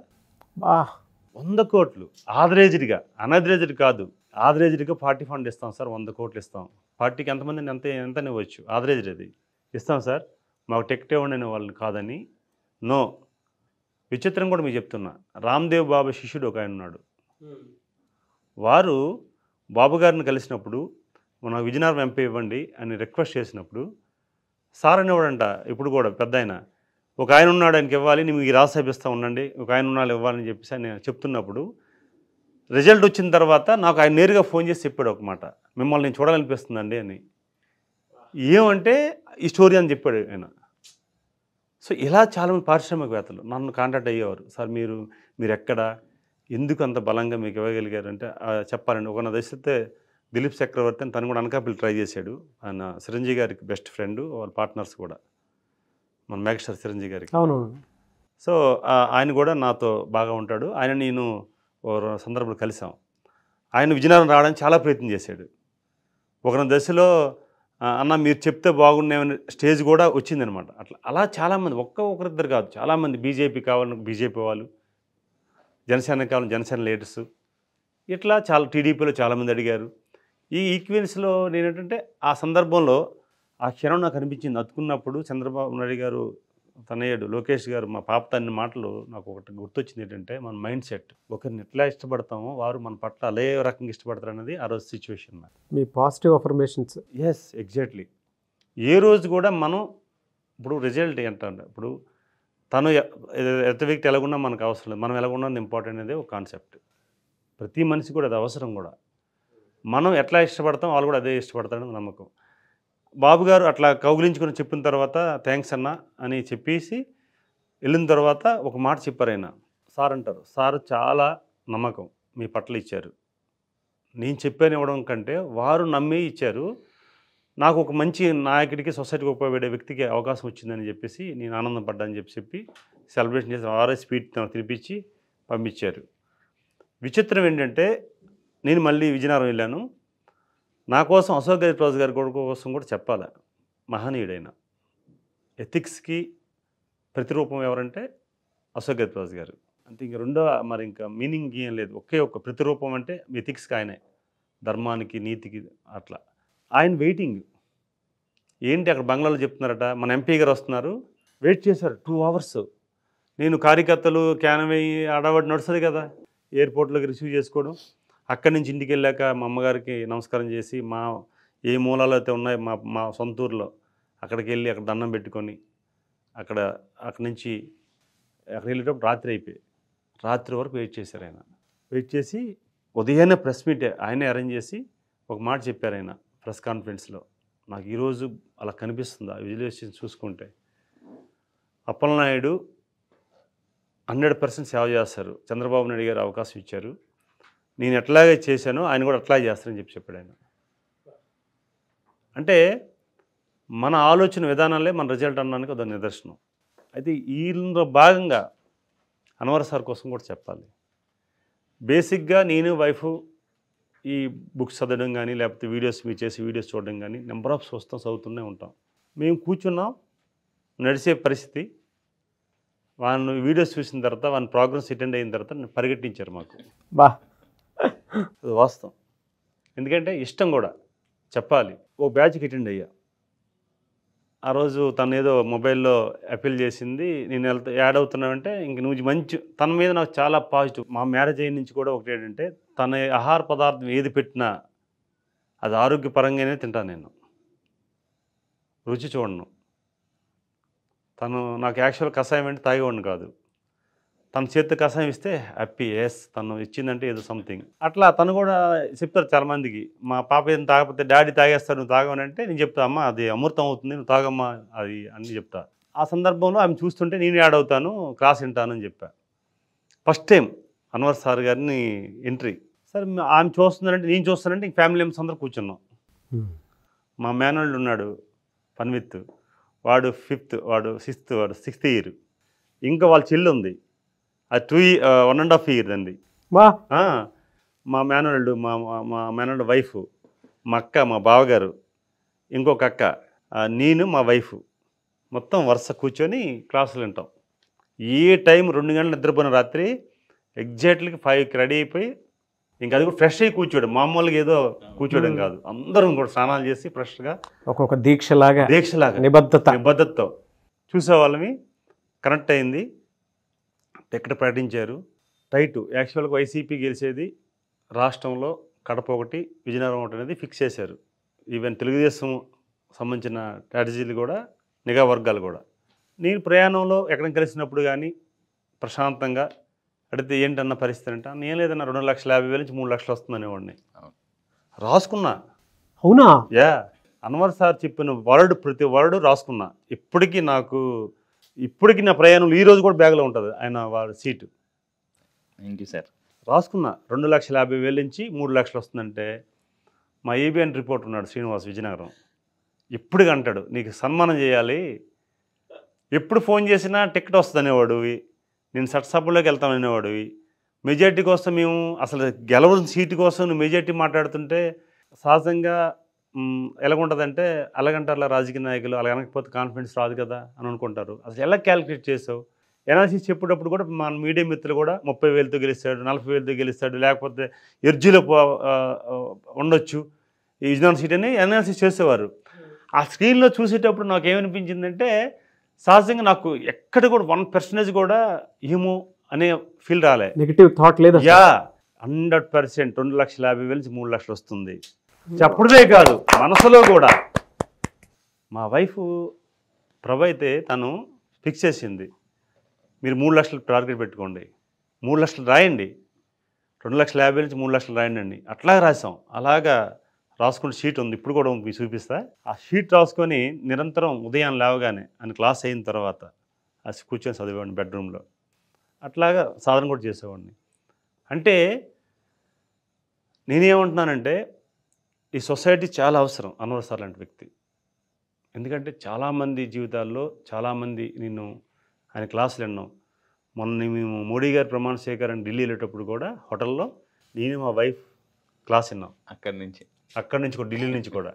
100 కోట్లు ఆవరేజ్డ్గా, అన్అవరేజ్డ్ కాదు, ఆవరేజ్డ్గా పార్టీ ఫండ్ ఇస్తాం సార్, 100 కోట్లు ఇస్తాం, పార్టీకి ఎంతమందిని ఎంత ఇవ్వచ్చు, ఆవరేజ్ అది ఇస్తాం సార్, మాకు టికెట్ ఇవ్వండి అనే వాళ్ళు కాదని. నో. విచిత్రం కూడా మీకు చెప్తున్నా, రామ్దేవ్ బాబా శిష్యుడు ఒక ఆయన ఉన్నాడు, వారు బాబు గారిని కలిసినప్పుడు మన విజయనగరం ఎంపీ ఇవ్వండి అని రిక్వెస్ట్ చేసినప్పుడు సార్ అనేవాడంట, ఇప్పుడు కూడా పెద్ద ఆయన, ఒక ఆయన ఉన్నాడు ఆయనకి ఇవ్వాలి, నేను ఈ రాజ్యసభ ఇస్తా ఉండండి, ఒక ఆయన ఉన్నాడు ఇవ్వాలని చెప్పేసి ఆయన చెప్తున్నప్పుడు రిజల్ట్ వచ్చిన తర్వాత నాకు ఆయన నేరుగా ఫోన్ చేసి చెప్పాడు ఒక మాట, మిమ్మల్ని నేను చూడాలనిపిస్తుందండి అని. ఏమంటే ఈ స్టోరీ అని చెప్పాడు ఆయన. సో ఇలా చాలామంది పారిశ్రామికవేత్తలు నన్ను కాంటాక్ట్ అయ్యేవారు. సార్ మీరు ఎక్కడ, ఎందుకు అంత బలంగా మీకు ఇవ్వగలిగారు అంటే చెప్పాలండి. ఒక నా దశతే దిలీప్ చక్రవర్తి అని, తను కూడా అనకాపల్లి ట్రై చేశాడు. ఆయన చిరంజీవి గారికి బెస్ట్ ఫ్రెండ్, వాళ్ళ పార్ట్నర్స్ కూడా మన మెగాస్టార్ చిరంజీవి గారికి. అవును. సో ఆయన కూడా నాతో బాగా ఉంటాడు. ఆయన నేను ఓ సందర్భంలో కలిసాం. ఆయన విజయనగరం రావడానికి చాలా ప్రయత్నం చేశాడు. ఒక దశలో అన్న మీరు చెప్తే బాగున్నాయని స్టేజ్ కూడా వచ్చిందనమాట. అలా చాలామంది, ఒకరిద్దరు కాదు, చాలామంది బీజేపీ కావాలని బీజేపీ వాళ్ళు, జనసేన కావాలని జనసేన లీడర్స్, ఇట్లా చాలా టీడీపీలో చాలామంది అడిగారు. ఈ ఈక్వెన్స్లో నేనేంటంటే ఆ సందర్భంలో ఆ క్షణం నాకు అనిపించింది. అతుకున్నప్పుడు చంద్రబాబు నాయుడు గారు తనయుడు లోకేష్ గారు మా పాప తన మాటలు నాకు ఒకటి గుర్తొచ్చింది. ఏంటంటే మన మైండ్ సెట్, ఒకరిని ఎట్లా ఇష్టపడతామో వారు మన పట్ల అదే రకంగా ఇష్టపడతారు అన్నది ఆ రోజు సిచ్యువేషన్. మీ పాజిటివ్ అఫర్మేషన్స్. Yes, exactly. ఏ రోజు కూడా మనం ఇప్పుడు రిజల్ట్ ఏంటంటే, ఇప్పుడు తను ఎత వ్యక్తి ఎలాగున్నా మనకు అవసరం లేదు, మనం ఎలాగున్నది ఇంపార్టెంట్ అనేది ఒక కాన్సెప్ట్. ప్రతి మనిషి కూడా అది అవసరం కూడా. మనం ఎట్లా ఇష్టపడతాం వాళ్ళు కూడా అదే ఇష్టపడతారని నమ్మకం. బాబు గారు అట్లా కౌగిలించుకొని చెప్పిన తర్వాత థ్యాంక్స్ అన్న అని చెప్పేసి వెళ్ళిన తర్వాత ఒక మాట చెప్పారు ఆయన. సార్ అంటారు, సార్ చాలా నమ్మకం మీ పట్ల ఇచ్చారు, నేను చెప్పాను ఇవ్వడం కంటే వారు నమ్మి ఇచ్చారు, నాకు ఒక మంచి నాయకుడికి సొసైటీకి ఉపయోగపడే వ్యక్తికి అవకాశం వచ్చిందని చెప్పేసి నేను ఆనందపడ్డాని చెప్పి సెలబ్రేషన్ చేసి ఆర్ఎస్ స్వీట్ తినిపించి పంపించారు. విచిత్రం ఏంటంటే నేను మళ్ళీ విజయనగరం వెళ్ళాను. నా కోసం అశోక్ గజపతిరాజు గారి కోసం కూడా చెప్పాలి. మహనీయుడైన ఎథిక్స్కి ప్రతిరూపం ఎవరంటే అశోక్ గజపతిరాజు గారు. అంతే, ఇంక రెండో మరి ఇంకా మీనింగ్ ఏం లేదు. ఒకే ఒక్క ప్రతిరూపం అంటే ఎథిక్స్కి ఆయనే, ధర్మానికి నీతికి. అట్లా ఆయన వెయిటింగ్ ఏంటి, అక్కడ బంగ్లాలో చెప్తున్నారట మన ఎంపీ గారు వస్తున్నారు, వెయిట్ చేశారు 2 hours. నేను కార్యకర్తలు క్యానవే ఆడవాడి నడుస్తుంది కదా, ఎయిర్పోర్ట్లోకి రిసీవ్ చేసుకోవడం, అక్కడి నుంచి ఇంటికి వెళ్ళాక మా అమ్మగారికి నమస్కారం చేసి ఏ మూలాలు అయితే ఉన్నాయో మా సొంత ఊరిలో అక్కడికి వెళ్ళి అక్కడ దండం పెట్టుకొని అక్కడి నుంచి అక్కడ వెళ్ళేటప్పుడు రాత్రి అయిపోయి రాత్రి వరకు వెయిట్ చేశారు. ఆయన వెయిట్ చేసి ఉదయాన్నే ప్రెస్ మీట్ ఆయనే అరేంజ్ చేసి ఒక మాట చెప్పారు ఆయన ప్రెస్ కాన్ఫరెన్స్లో. నాకు ఈరోజు అలా కనిపిస్తుంది ఆ విజువలైజేషన్ చూసుకుంటే. అప్పలనాయుడు 100% సేవ చేస్తారు, చంద్రబాబు నాయుడు గారు అవకాశం ఇచ్చారు, నేను ఎట్లాగే చేశానో ఆయన కూడా అట్లాగే చేస్తారని చెప్పాడు ఆయన. అంటే మన ఆలోచన విధానాలే మన రిజల్ట్ అనడానికి ఒక నిదర్శనం. అయితే వీళ్ళలో భాగంగా అన్వర్ సార్ కోసం కూడా చెప్పాలి. బేసిక్గా నేను వైఫ్ ఈ బుక్స్ చదవడం కానీ లేకపోతే మీరు చేసే వీడియోస్ చూడడం కానీ నెంబర్ ఆఫ్ చదువుతూనే ఉంటాం. మేము కూర్చున్నాం, నడిచే పరిస్థితి. వాళ్ళని వీడియోస్ చూసిన తర్వాత వాళ్ళని ప్రోగ్రామ్స్ అటెండ్ అయిన తర్వాత పరిగెట్టించారు మాకు. అది వాస్తవం. ఎందుకంటే ఇష్టం కూడా చెప్పాలి. ఓ బ్యాచ్కి అటెండ్ అయ్యా. ఆ రోజు తను ఏదో మొబైల్లో అపీల్ చేసింది, నేను యాడ్ అవుతున్నానంటే ఇంక నువ్వు మంచి, తన మీద నాకు చాలా పాజిటివ్. మా మ్యారేజ్ అయిన నుంచి కూడా ఒకటి ఏంటంటే తన ఆహార పదార్థం ఏది పెట్టినా అది ఆరోగ్యపరంగానే తింటాను నేను, రుచి చూడను. తను నాకు యాక్చువల్ కషాయం అంటే తాగేవాడిని కాదు, తన చేతి కషాయం ఇస్తే హ్యాపీ, ఎస్ తను ఇచ్చిందంటే ఏదో సంథింగ్. అట్లా తను కూడా చెప్తారు చాలామందికి, మా పాప ఏం తాగకపోతే డాడీ తాగేస్తాడు నువ్వు తాగవనంటే నేను చెప్తా, అమ్మ అది అమృతం అవుతుంది నువ్వు తాగమ్మా అది అని చెప్తా. ఆ సందర్భంలో ఆమె చూస్తుంటే నేను యాడ్ అవుతాను, క్లాస్ వింటానని చెప్పా. ఫస్ట్ టైం అన్వర్ సార్ గారిని ఎంట్రీ. సరే ఆమె చూస్తున్నారంటే నేను చూస్తానంటే ఇంక ఫ్యామిలీ మెంబర్స్ అందరూ కూర్చున్నాం. మా మేనల్డ్ ఉన్నాడు పన్విత్, వాడు 5th, వాడు 6th, వాడు 6th ఇయర్. ఇంకా వాళ్ళ చెల్లి ఉంది, అది 1.5 years అండి. మా మేనల్డ్, మా మేనల్డ్ వైఫ్, మా అక్క, మా బావగారు, ఇంకొక అక్క, నేను, మా వైఫ్ మొత్తం వరుస కూర్చొని క్లాసులు వింటాం. ఏ టైం 2 గంటలు నిద్రపోయిన రాత్రి ఎగ్జాక్ట్లీకి 5కి రెడీ అయిపోయి ఇంకా అది కూడా ఫ్రెష్ అయ్యి కూర్చోడు, మామూలుగా ఏదో కూర్చోవడం కాదు, అందరం కూడా స్నానాలు చేసి ఫ్రెష్గా ఒక్కొక్క దీక్షలాగా నిబద్ధతతో చూసేవాళ్ళమి. కనెక్ట్ అయింది, టికెట్ ప్రకటించారు. టైటు యాక్చువల్గా వైసీపీ గెలిచేది రాష్ట్రంలో కడప ఒకటి, విజయనగరం ఒకటి అనేది ఫిక్స్ చేశారు. ఈవెన్ తెలుగుదేశం సంబంధించిన స్ట్రాటజీలు కూడా, నిఘా వర్గాలు కూడా. నేను ప్రయాణంలో ఎక్కడ కలిసినప్పుడు కానీ ప్రశాంతంగా అడిగితే ఏంటన్న పరిస్థితి అంటే నేను లేదన్నా 2,50,000 నుంచి 3 లక్షలు వస్తుందనేవాడిని. రాసుకున్నా. అవునా? యా, అన్వర్ సార్ చెప్పిన ప్రతి వర్డ్ రాసుకున్నా. ఇప్పటికీ నా ప్రయాణంలో ఈరోజు కూడా బ్యాగ్లో ఉంటుంది ఆయన వాడి సీటు. Thank you sir. రాసుకున్నా 2,50,000 నుంచి 3 లక్షలు వస్తుందంటే మా ఏబిఎన్ రిపోర్టర్ ఉన్నాడు శ్రీనివాస్ విజయనగరం, ఎప్పుడు అంటాడు నీకు సన్మానం చేయాలి, ఎప్పుడు ఫోన్ చేసినా టికెట్ వస్తుంది అనేవాడివి, నేను సభలోకి వెళ్తాను అనేవాడివి, మెజార్టీ కోసం మేము అసలు గెలవని సీటు కోసం నువ్వు మెజార్టీ మాట్లాడుతుంటే సహజంగా ఎలాగుంటుందంటే అలాగంటారులా రాజకీయ నాయకులు, అలా అనకపోతే కాన్ఫిడెన్స్ రాదు కదా అని అనుకుంటారు. అసలు ఎలా క్యాలిక్యులేట్ చేసావు? ఎనాలిసిస్ చెప్పేటప్పుడు కూడా మన మీడియా మిత్రులు కూడా 30,000తో గెలుస్తాడు, 40,000తో గెలుస్తాడు, లేకపోతే ఎర్జీలో ఉండొచ్చు ఈ విజయనగరం సీట్ అని ఎనాలిసిస్ చేసేవారు. ఆ స్క్రీన్లో చూసేటప్పుడు నాకు ఏమనిపించిందంటే సహజంగా నాకు ఎక్కడ కూడా 1% కూడా ఏమో అనే ఫీల్ రాలే, నెగిటివ్ థాట్ లేదు. యా 100% 2,50,000 నుంచి 3 లక్షలు వస్తుంది చెప్పడమే కాదు మనసులో కూడా. మా వైఫ్ ప్రభ అయితే తను ఫిక్స్ చేసింది, మీరు 3 లక్షలు టార్గెట్ పెట్టుకోండి, 3 లక్షలు రాయండి, 2,50,000 నుంచి 3 లక్షలు రాయండి అండి. అట్లాగే రాసాం. అలాగా రాసుకున్న షీట్ ఉంది, ఇప్పుడు కూడా మీకు చూపిస్తా. ఆ షీట్ రాసుకొని నిరంతరం ఉదయం లేవగానే అని క్లాస్ అయిన తర్వాత అది కూర్చొని చదివేవాడిని బెడ్రూమ్లో. అట్లాగా సాధన కూడా చేసేవాడిని. అంటే నేనేమంటున్నానంటే ఈ సొసైటీ చాలా అవసరం అన్వర్ సార్ లాంటి వ్యక్తి. ఎందుకంటే చాలామంది జీవితాల్లో చాలామంది ఆయన క్లాసులు విన్నాం. మొన్న మేము మోడీ గారి ప్రమాణ స్వీకారం ఢిల్లీ వెళ్ళేటప్పుడు కూడా హోటల్లో నేను మా వైఫ్ క్లాస్ విన్నాం. అక్కడి నుంచి కూడా ఢిల్లీ నుంచి కూడా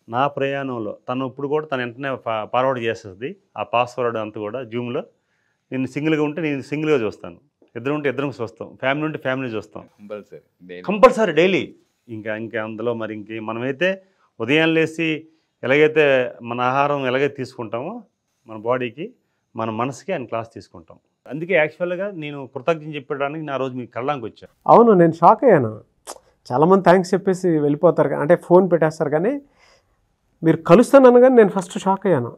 నా ప్రయాణంలో తను ఇప్పుడు కూడా తను వెంటనే ఫార్వర్డ్ చేస్తుంది ఆ పాస్వర్డ్ అంతా కూడా జూమ్లో. నేను సింగిల్గా ఉంటే నేను సింగిల్గా చూస్తాను, ఇద్దరు ఉంటే ఇద్దరం చూస్తాం, ఫ్యామిలీ ఉంటే ఫ్యామిలీ చూస్తాం కంపల్సరీ డైలీ. ఇంకా అందులో మరి మనమైతే ఉదయం లేచి ఎలాగైతే మన ఆహారం ఎలాగైతే తీసుకుంటామో మన బాడీకి మన మనసుకి ఆయన క్లాస్ తీసుకుంటాం. అందుకే యాక్చువల్గా నేను కృతజ్ఞత చెప్పడానికి నా రోజు మీ కళ్ళానికి వచ్చాను. అవును, నేను షాక్ అయ్యాను. చాలామంది థ్యాంక్స్ చెప్పేసి వెళ్ళిపోతారు, అంటే ఫోన్ పెట్టేస్తారు, కానీ మీరు కలుస్తానని కానీ నేను ఫస్ట్ షాక్ అయ్యాను.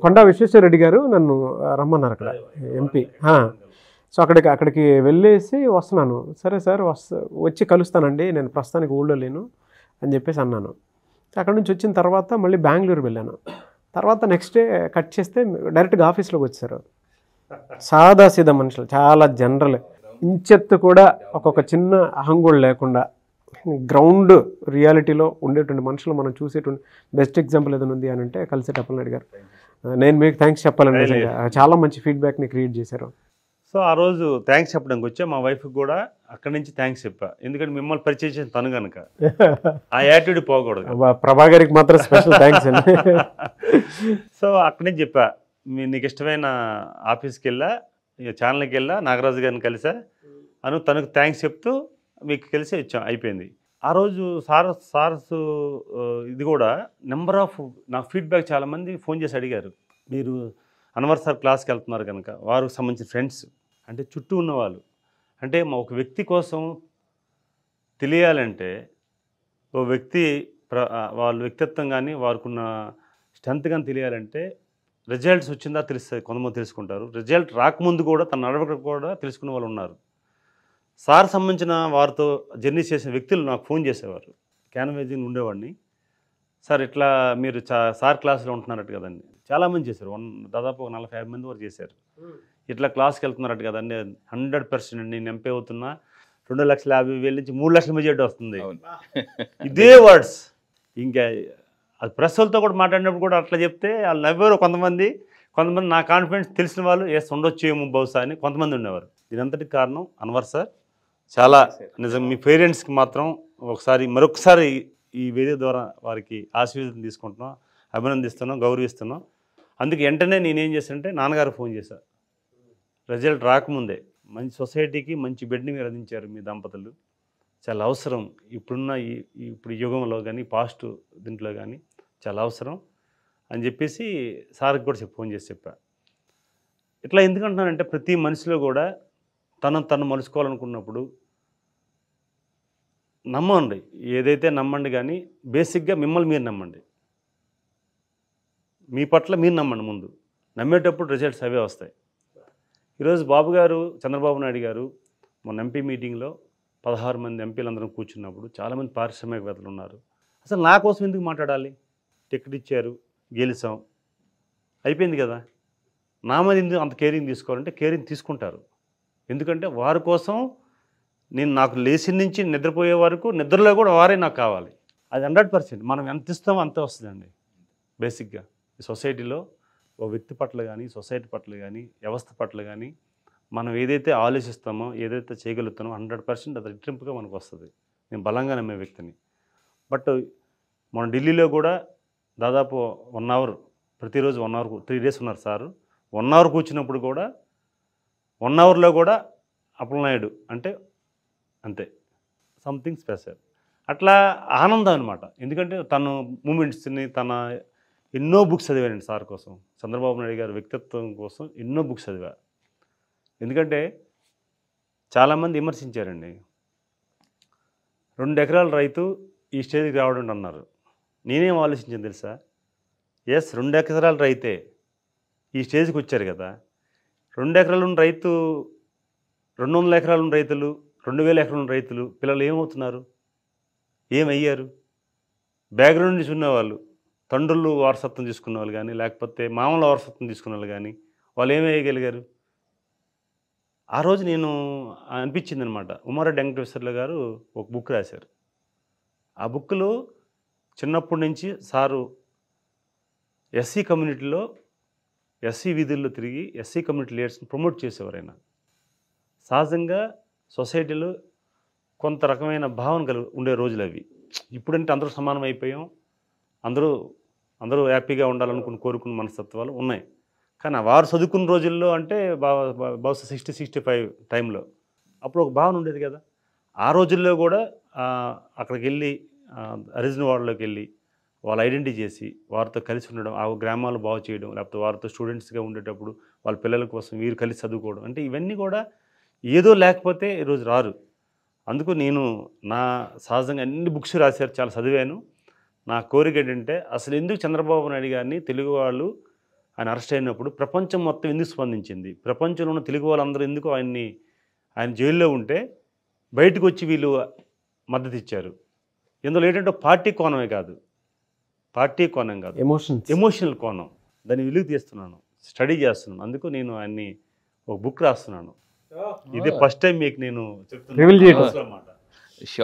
కొండా విశ్వేశ్వరరెడ్డి గారు నన్ను రమ్మన్నారు అక్కడ ఎంపీ. సో అక్కడికి వెళ్ళేసి వస్తున్నాను. సరే సార్ వచ్చి కలుస్తానండి, నేను ప్రస్తుతానికి ఊళ్ళో లేను అని చెప్పేసి అన్నాను. అక్కడ నుంచి వచ్చిన తర్వాత మళ్ళీ బెంగళూరు వెళ్ళాను. తర్వాత నెక్స్ట్ డే కట్ చేస్తే డైరెక్ట్గా ఆఫీస్లోకి వచ్చారు. సాదాసీదా మనుషులు, చాలా జనరల్, ఇంచెత్తు కూడా ఒక్కొక్క చిన్న అహంగోళ లేకుండా గ్రౌండ్ రియాలిటీలో ఉండేటువంటి మనుషులు మనం చూసేటువంటి బెస్ట్ ఎగ్జాంపుల్ ఏదైనా ఉంది అని అంటే కలిసి అప్పలనాయుడు గారు. నేను మీకు థ్యాంక్స్ చెప్పాలండి, నిజంగా చాలా మంచి ఫీడ్బ్యాక్ని క్రియేట్ చేశారు. సో ఆ రోజు థ్యాంక్స్ చెప్పడానికి వచ్చా. మా వైఫ్కి కూడా అక్కడి నుంచి థ్యాంక్స్ చెప్పా, ఎందుకంటే మిమ్మల్ని పరిచయం చేసిన తను కనుక ఆ యాటిట్యూడ్ పోకూడదు. ప్రభాకర్కి మాత్రం స్పెషల్ థ్యాంక్స్ అండి. సో అక్కడి నుంచి చెప్పా, నీకు ఇష్టమైన ఆఫీస్కి వెళ్ళా, ఛానల్కి వెళ్ళా, నాగరాజు గారిని కలిసా తనకు థ్యాంక్స్ చెప్తూ మీకు కలిసి వచ్చాం, అయిపోయింది. ఆ రోజు సార్స్ ఇది కూడా నెంబర్ ఆఫ్ నాకు ఫీడ్బ్యాక్ చాలామంది ఫోన్ చేసి అడిగారు, మీరు అన్వర్ సార్ క్లాస్కి వెళ్తున్నారు కనుక వారికి సంబంధించిన ఫ్రెండ్స్ అంటే చుట్టూ ఉన్నవాళ్ళు, అంటే ఒక వ్యక్తి కోసం తెలియాలంటే ఓ వ్యక్తి వాళ్ళ వ్యక్తిత్వం కానీ వారికున్న స్ట్రెంత్ కానీ తెలియాలంటే రిజల్ట్స్ వచ్చిందా తెలుస్తుంది, కొంతమంది తెలుసుకుంటారు. రిజల్ట్ రాకముందు కూడా తన నడవక కూడా తెలుసుకునే వాళ్ళు ఉన్నారు. సార్ సంబంధించిన వారితో జర్నీ చేసిన వ్యక్తులు నాకు ఫోన్ చేసేవారు. క్యాన్వేజింగ్ ఉండేవాడిని, సార్ ఇట్లా మీరు సార్ క్లాస్లో ఉంటున్నారట కదండి, చాలామంది చేశారు, దాదాపు ఒక 40-50 మంది వరకు చేశారు. ఇట్లా క్లాస్కి వెళ్తున్నారట కదండి, 100% నేను ఎంపీ అవుతున్నా, 2,50,000 నుంచి 3 లక్షల మెజార్టీ వస్తుంది, ఇదే వర్డ్స్. ఇంకా అది ప్రెస్లతో కూడా మాట్లాడినప్పుడు కూడా అట్లా చెప్తే వాళ్ళు నవ్వారు. కొంతమంది నా కాన్ఫిడెన్స్ తెలిసిన వాళ్ళు ఉండొచ్చు ఏమో బహుశా అని కొంతమంది ఉండేవారు. దీనంతటికి కారణం అన్వర్ సార్. చాలా నిజం, మీ పేరెంట్స్కి మాత్రం మరొకసారి ఈ వేదిక ద్వారా వారికి ఆశీర్వాదం తీసుకుంటున్నాం, అభినందిస్తున్నాం, గౌరవిస్తున్నాం. అందుకే వెంటనే నేనేం చేశానంటే నాన్నగారు ఫోన్ చేశాను, రిజల్ట్ రాకముందే మంచి సొసైటీకి మంచి బెడ్ని మీరు అందించారు మీ దంపతులు, చాలా అవసరం ఇప్పుడున్న ఇప్పుడు యుగంలో కానీ పాస్ట్ దీంట్లో కానీ చాలా అవసరం అని చెప్పేసి సార్కి కూడా ఫోన్ చేసి చెప్పా. ఇట్లా ఎందుకంటున్నానంటే ప్రతి మనిషిలో కూడా తను మలుచుకోవాలనుకున్నప్పుడు నమ్మండి, ఏదైతే నమ్మండి, కానీ బేసిక్గా మిమ్మల్ని మీరు నమ్మండి, మీ పట్ల మీరు నమ్మండి. ముందు నమ్మేటప్పుడు రిజల్ట్స్ అవే వస్తాయి. ఈరోజు బాబు గారు, చంద్రబాబు నాయుడు గారు మొన్న ఎంపీ మీటింగ్లో 16 మంది ఎంపీలందరం కూర్చున్నప్పుడు చాలామంది పారిశ్రామికవేత్తలు ఉన్నారు. అసలు నా కోసం ఎందుకు మాట్లాడాలి? టికెట్ ఇచ్చారు, గెలిచాం, అయిపోయింది కదా. నా మీద ఎందుకు అంత కేరింగ్ తీసుకోవాలంటే కేరింగ్ తీసుకుంటారు. ఎందుకంటే వారి కోసం నేను నాకు లేచిన నుంచి నిద్రపోయే వరకు నిద్రలో కూడా వారే నాకు కావాలి. అది 100% మనం ఎంత ఇస్తామో అంతే వస్తుందండి. బేసిక్గా ఈ సొసైటీలో ఒక వ్యక్తి పట్ల కానీ, సొసైటీ పట్ల కానీ, వ్యవస్థ పట్ల కానీ మనం ఏదైతే ఆలోచిస్తామో, ఏదైతే చేయగలుగుతామో 100% అది రెట్టింపుగా మనకు వస్తుంది. నేను బలంగా నమ్మే వ్యక్తిని. బట్ మన ఢిల్లీలో కూడా దాదాపు 1 అవర్, ప్రతిరోజు 1 అవర్, 3 days ఉన్నారు సారు. 1 అవర్ కూర్చున్నప్పుడు కూడా 1 అవర్లో కూడా అప్పలనాయుడు అంటే అంతే, సంథింగ్ స్పెషల్. అట్లా ఆనందం అనమాట. ఎందుకంటే తను మూమెంట్స్ని, తన ఎన్నో బుక్స్ చదివానండి సార్ కోసం, చంద్రబాబు నాయుడు గారి వ్యక్తిత్వం కోసం ఎన్నో బుక్స్ చదివా. ఎందుకంటే చాలామంది విమర్శించారండి, 2 ఎకరాల రైతు ఈ స్టేజ్కి రావడం అన్నారు. నేనేం ఆలోచించాను తెలుసా? 2 ఎకరాల రైతే ఈ స్టేజ్కి వచ్చారు కదా. 2 ఎకరాలు ఉన్న రైతు, 200 ఎకరాలు ఉన్న రైతులు, 2000 ఎకరాలు ఉన్న రైతులు పిల్లలు ఏమవుతున్నారు, ఏమయ్యారు? బ్యాక్గ్రౌండ్ నుంచి ఉన్నవాళ్ళు, తండ్రులు వారసత్వం తీసుకున్న వాళ్ళు కానీ, లేకపోతే మామూలు వారసత్వం తీసుకున్న వాళ్ళు కానీ, వాళ్ళు ఏమయ్యగలిగారు? ఆ రోజు నేను అనిపించింది అనమాట. ఉమారెడ్డి వెంకటేశ్వర్లు గారు ఒక బుక్ రాశారు. ఆ బుక్లో చిన్నప్పటి నుంచి సారు ఎస్సీ కమ్యూనిటీలో, ఎస్సీ వీధుల్లో తిరిగి ఎస్సీ కమ్యూనిటీ లీడర్స్ని ప్రమోట్ చేసేవారు ఆయన. సహజంగా సొసైటీలో కొంత రకమైన భావన ఉండే రోజులు అవి. ఇప్పుడంటే అందరూ సమానం అయిపోయాం, అందరూ హ్యాపీగా ఉండాలనుకుని కోరుకున్న మనస్తత్వాలు ఉన్నాయి. కానీ వారు చదువుకున్న రోజుల్లో అంటే బహుశా 60-65 టైంలో అప్పుడు ఒక భావన ఉండేది కదా. ఆ రోజుల్లో కూడా అక్కడికి వెళ్ళి హరిజన్ వార్డులోకి వెళ్ళి వాళ్ళు ఐడెంటిటీ చేసి వారితో కలిసి ఉండడం, ఆ గ్రామాలు బాగు చేయడం, లేకపోతే వారితో స్టూడెంట్స్గా ఉండేటప్పుడు వాళ్ళ పిల్లల కోసం వీరు కలిసి చదువుకోవడం, అంటే ఇవన్నీ కూడా ఏదో లేకపోతే ఈరోజు రారు. అందుకు నేను నా సహజంగా అన్ని బుక్స్ రాశారు, చాలా చదివాను. నా కోరిక ఏంటంటే అసలు ఎందుకు చంద్రబాబు నాయుడు గారిని తెలుగు వాళ్ళు ఆయన అరెస్ట్ అయినప్పుడు ప్రపంచం మొత్తం ఎందుకు స్పందించింది, ప్రపంచంలో ఉన్న తెలుగు వాళ్ళందరూ ఎందుకు ఆయన జైల్లో ఉంటే బయటకు వచ్చి వీళ్ళు మద్దతు ఇచ్చారు. ఇందులో ఏంటంటే పార్టీ కోణమే కాదు, ఎమోషనల్ కోణం, దాన్ని వెలుగు తీస్తున్నాను, స్టడీ చేస్తున్నాను. అందుకు నేను ఆయన్ని ఒక బుక్ రాస్తున్నాను. ఇదే ఫస్ట్ టైం మీకు నేను చెప్తున్నాను.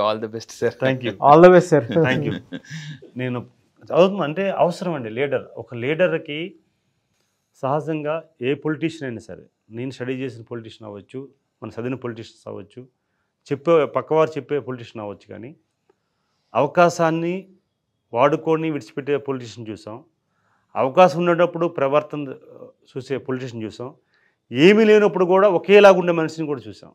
All the best sir. Thank you. All the best sir. Thank you. నేను చదువుతున్నా అంటే అవసరం అండి లీడర్. ఒక లీడర్కి సహజంగా ఏ పొలిటీషియన్ అయినా సరే, నేను స్టడీ చేసిన పొలిటీషియన్ అవ్వచ్చు, మన చదివిన పొలిటీషియన్స్ అవ్వచ్చు, పక్కవారు చెప్పే పొలిటీషియన్ అవ్వచ్చు, కానీ అవకాశాన్ని వాడుకొని విడిచిపెట్టే పొలిటీషియన్ చూసాం, అవకాశం ఉన్నప్పుడు ప్రవర్తన చూసే పొలిటీషియన్ చూసాం, ఏమీ లేనప్పుడు కూడా ఒకేలాగా ఉండే మనిషిని కూడా చూసాం,